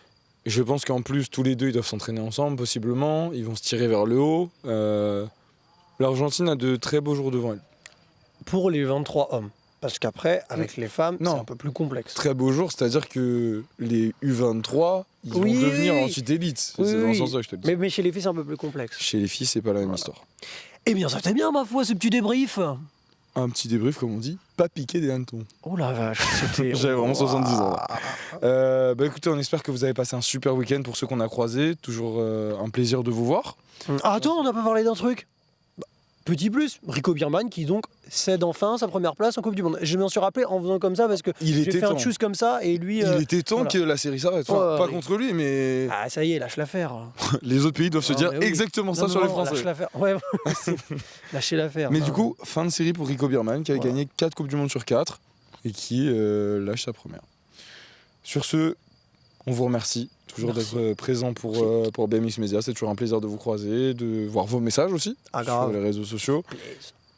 Et je pense qu'en plus, tous les deux, ils doivent s'entraîner ensemble, possiblement. Ils vont se tirer vers le haut. L'Argentine a de très beaux jours devant elle. Pour les 23 hommes. Parce qu'après, avec les femmes, Non. c'est un peu plus complexe. Très beaux jours, c'est-à-dire que les U23, ils Oui, vont devenir oui. ensuite élite. Oui, C'est dans oui. ce sens-là que je te le dis. Mais chez les filles, c'est un peu plus complexe. Chez les filles, c'est pas la même Voilà. histoire. Eh bien, ça fait bien, ma foi, ce petit débrief. Un petit débrief, comme on dit, pas piquer des hannetons. Oh la vache, c'était... J'avais vraiment 70 ans, Ouah. Bah écoutez, on espère que vous avez passé un super week-end pour ceux qu'on a croisés. Toujours un plaisir de vous voir. Ah, attends, on n'a pas parlé d'un truc. Petit plus, Rico Birman qui donc cède enfin sa première place en Coupe du Monde. Je m'en suis rappelé en faisant comme ça parce que Il j'ai était fait un temps. choose comme ça et lui... Il était temps voilà. que la série s'arrête. Enfin, Ouais, pas oui. contre lui, mais Ah, ça y est, lâche l'affaire. les autres pays doivent se Non, dire mais oui. exactement ça Non, sur non, les Français. lâche l'affaire. Ouais, lâchez l'affaire. Mais Non. du coup, fin de série pour Rico Birman qui avait Voilà. gagné 4 Coupes du Monde sur 4 et qui lâche sa première. Sur ce, on vous remercie toujours Merci. d'être présent pour BMX Media. C'est toujours un plaisir de vous croiser, de voir vos messages aussi Ah, sur grave. les réseaux sociaux.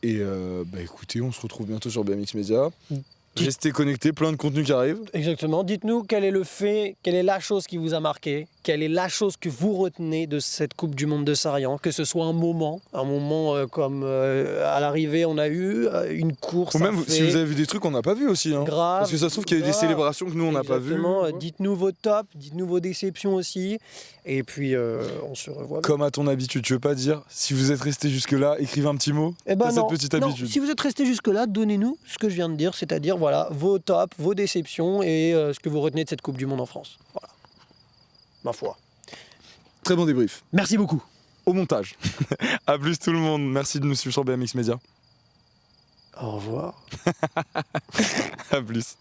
Et bah écoutez, on se retrouve bientôt sur BMX Media. Restez connectés, plein de contenu qui arrive. Exactement. Dites-nous quel est le fait, quelle est la chose qui vous a marqué, quelle est la chose que vous retenez de cette Coupe du Monde de Sarian, que ce soit un moment comme à l'arrivée on a eu une course. Ou même à si fait vous avez vu des trucs qu'on n'a pas vu aussi. Hein. grave. Parce que ça se trouve qu'il y a eu des grave. célébrations que nous on n'a pas vues. Exactement. Dites-nous vos tops, dites-nous vos déceptions aussi. Et puis on se revoit. Comme à ton habitude, tu veux pas dire si vous êtes resté jusque-là, écrivez un petit mot. Eh ben T'as non, cette petite non, habitude. si vous êtes resté jusque-là, donnez-nous ce que je viens de dire, c'est-à-dire voilà, vos tops, vos déceptions et ce que vous retenez de cette Coupe du Monde en France. Voilà. Ma foi. Très bon débrief. Merci beaucoup. Au montage. À plus tout le monde. Merci de nous suivre sur BMX Media. Au revoir. À plus.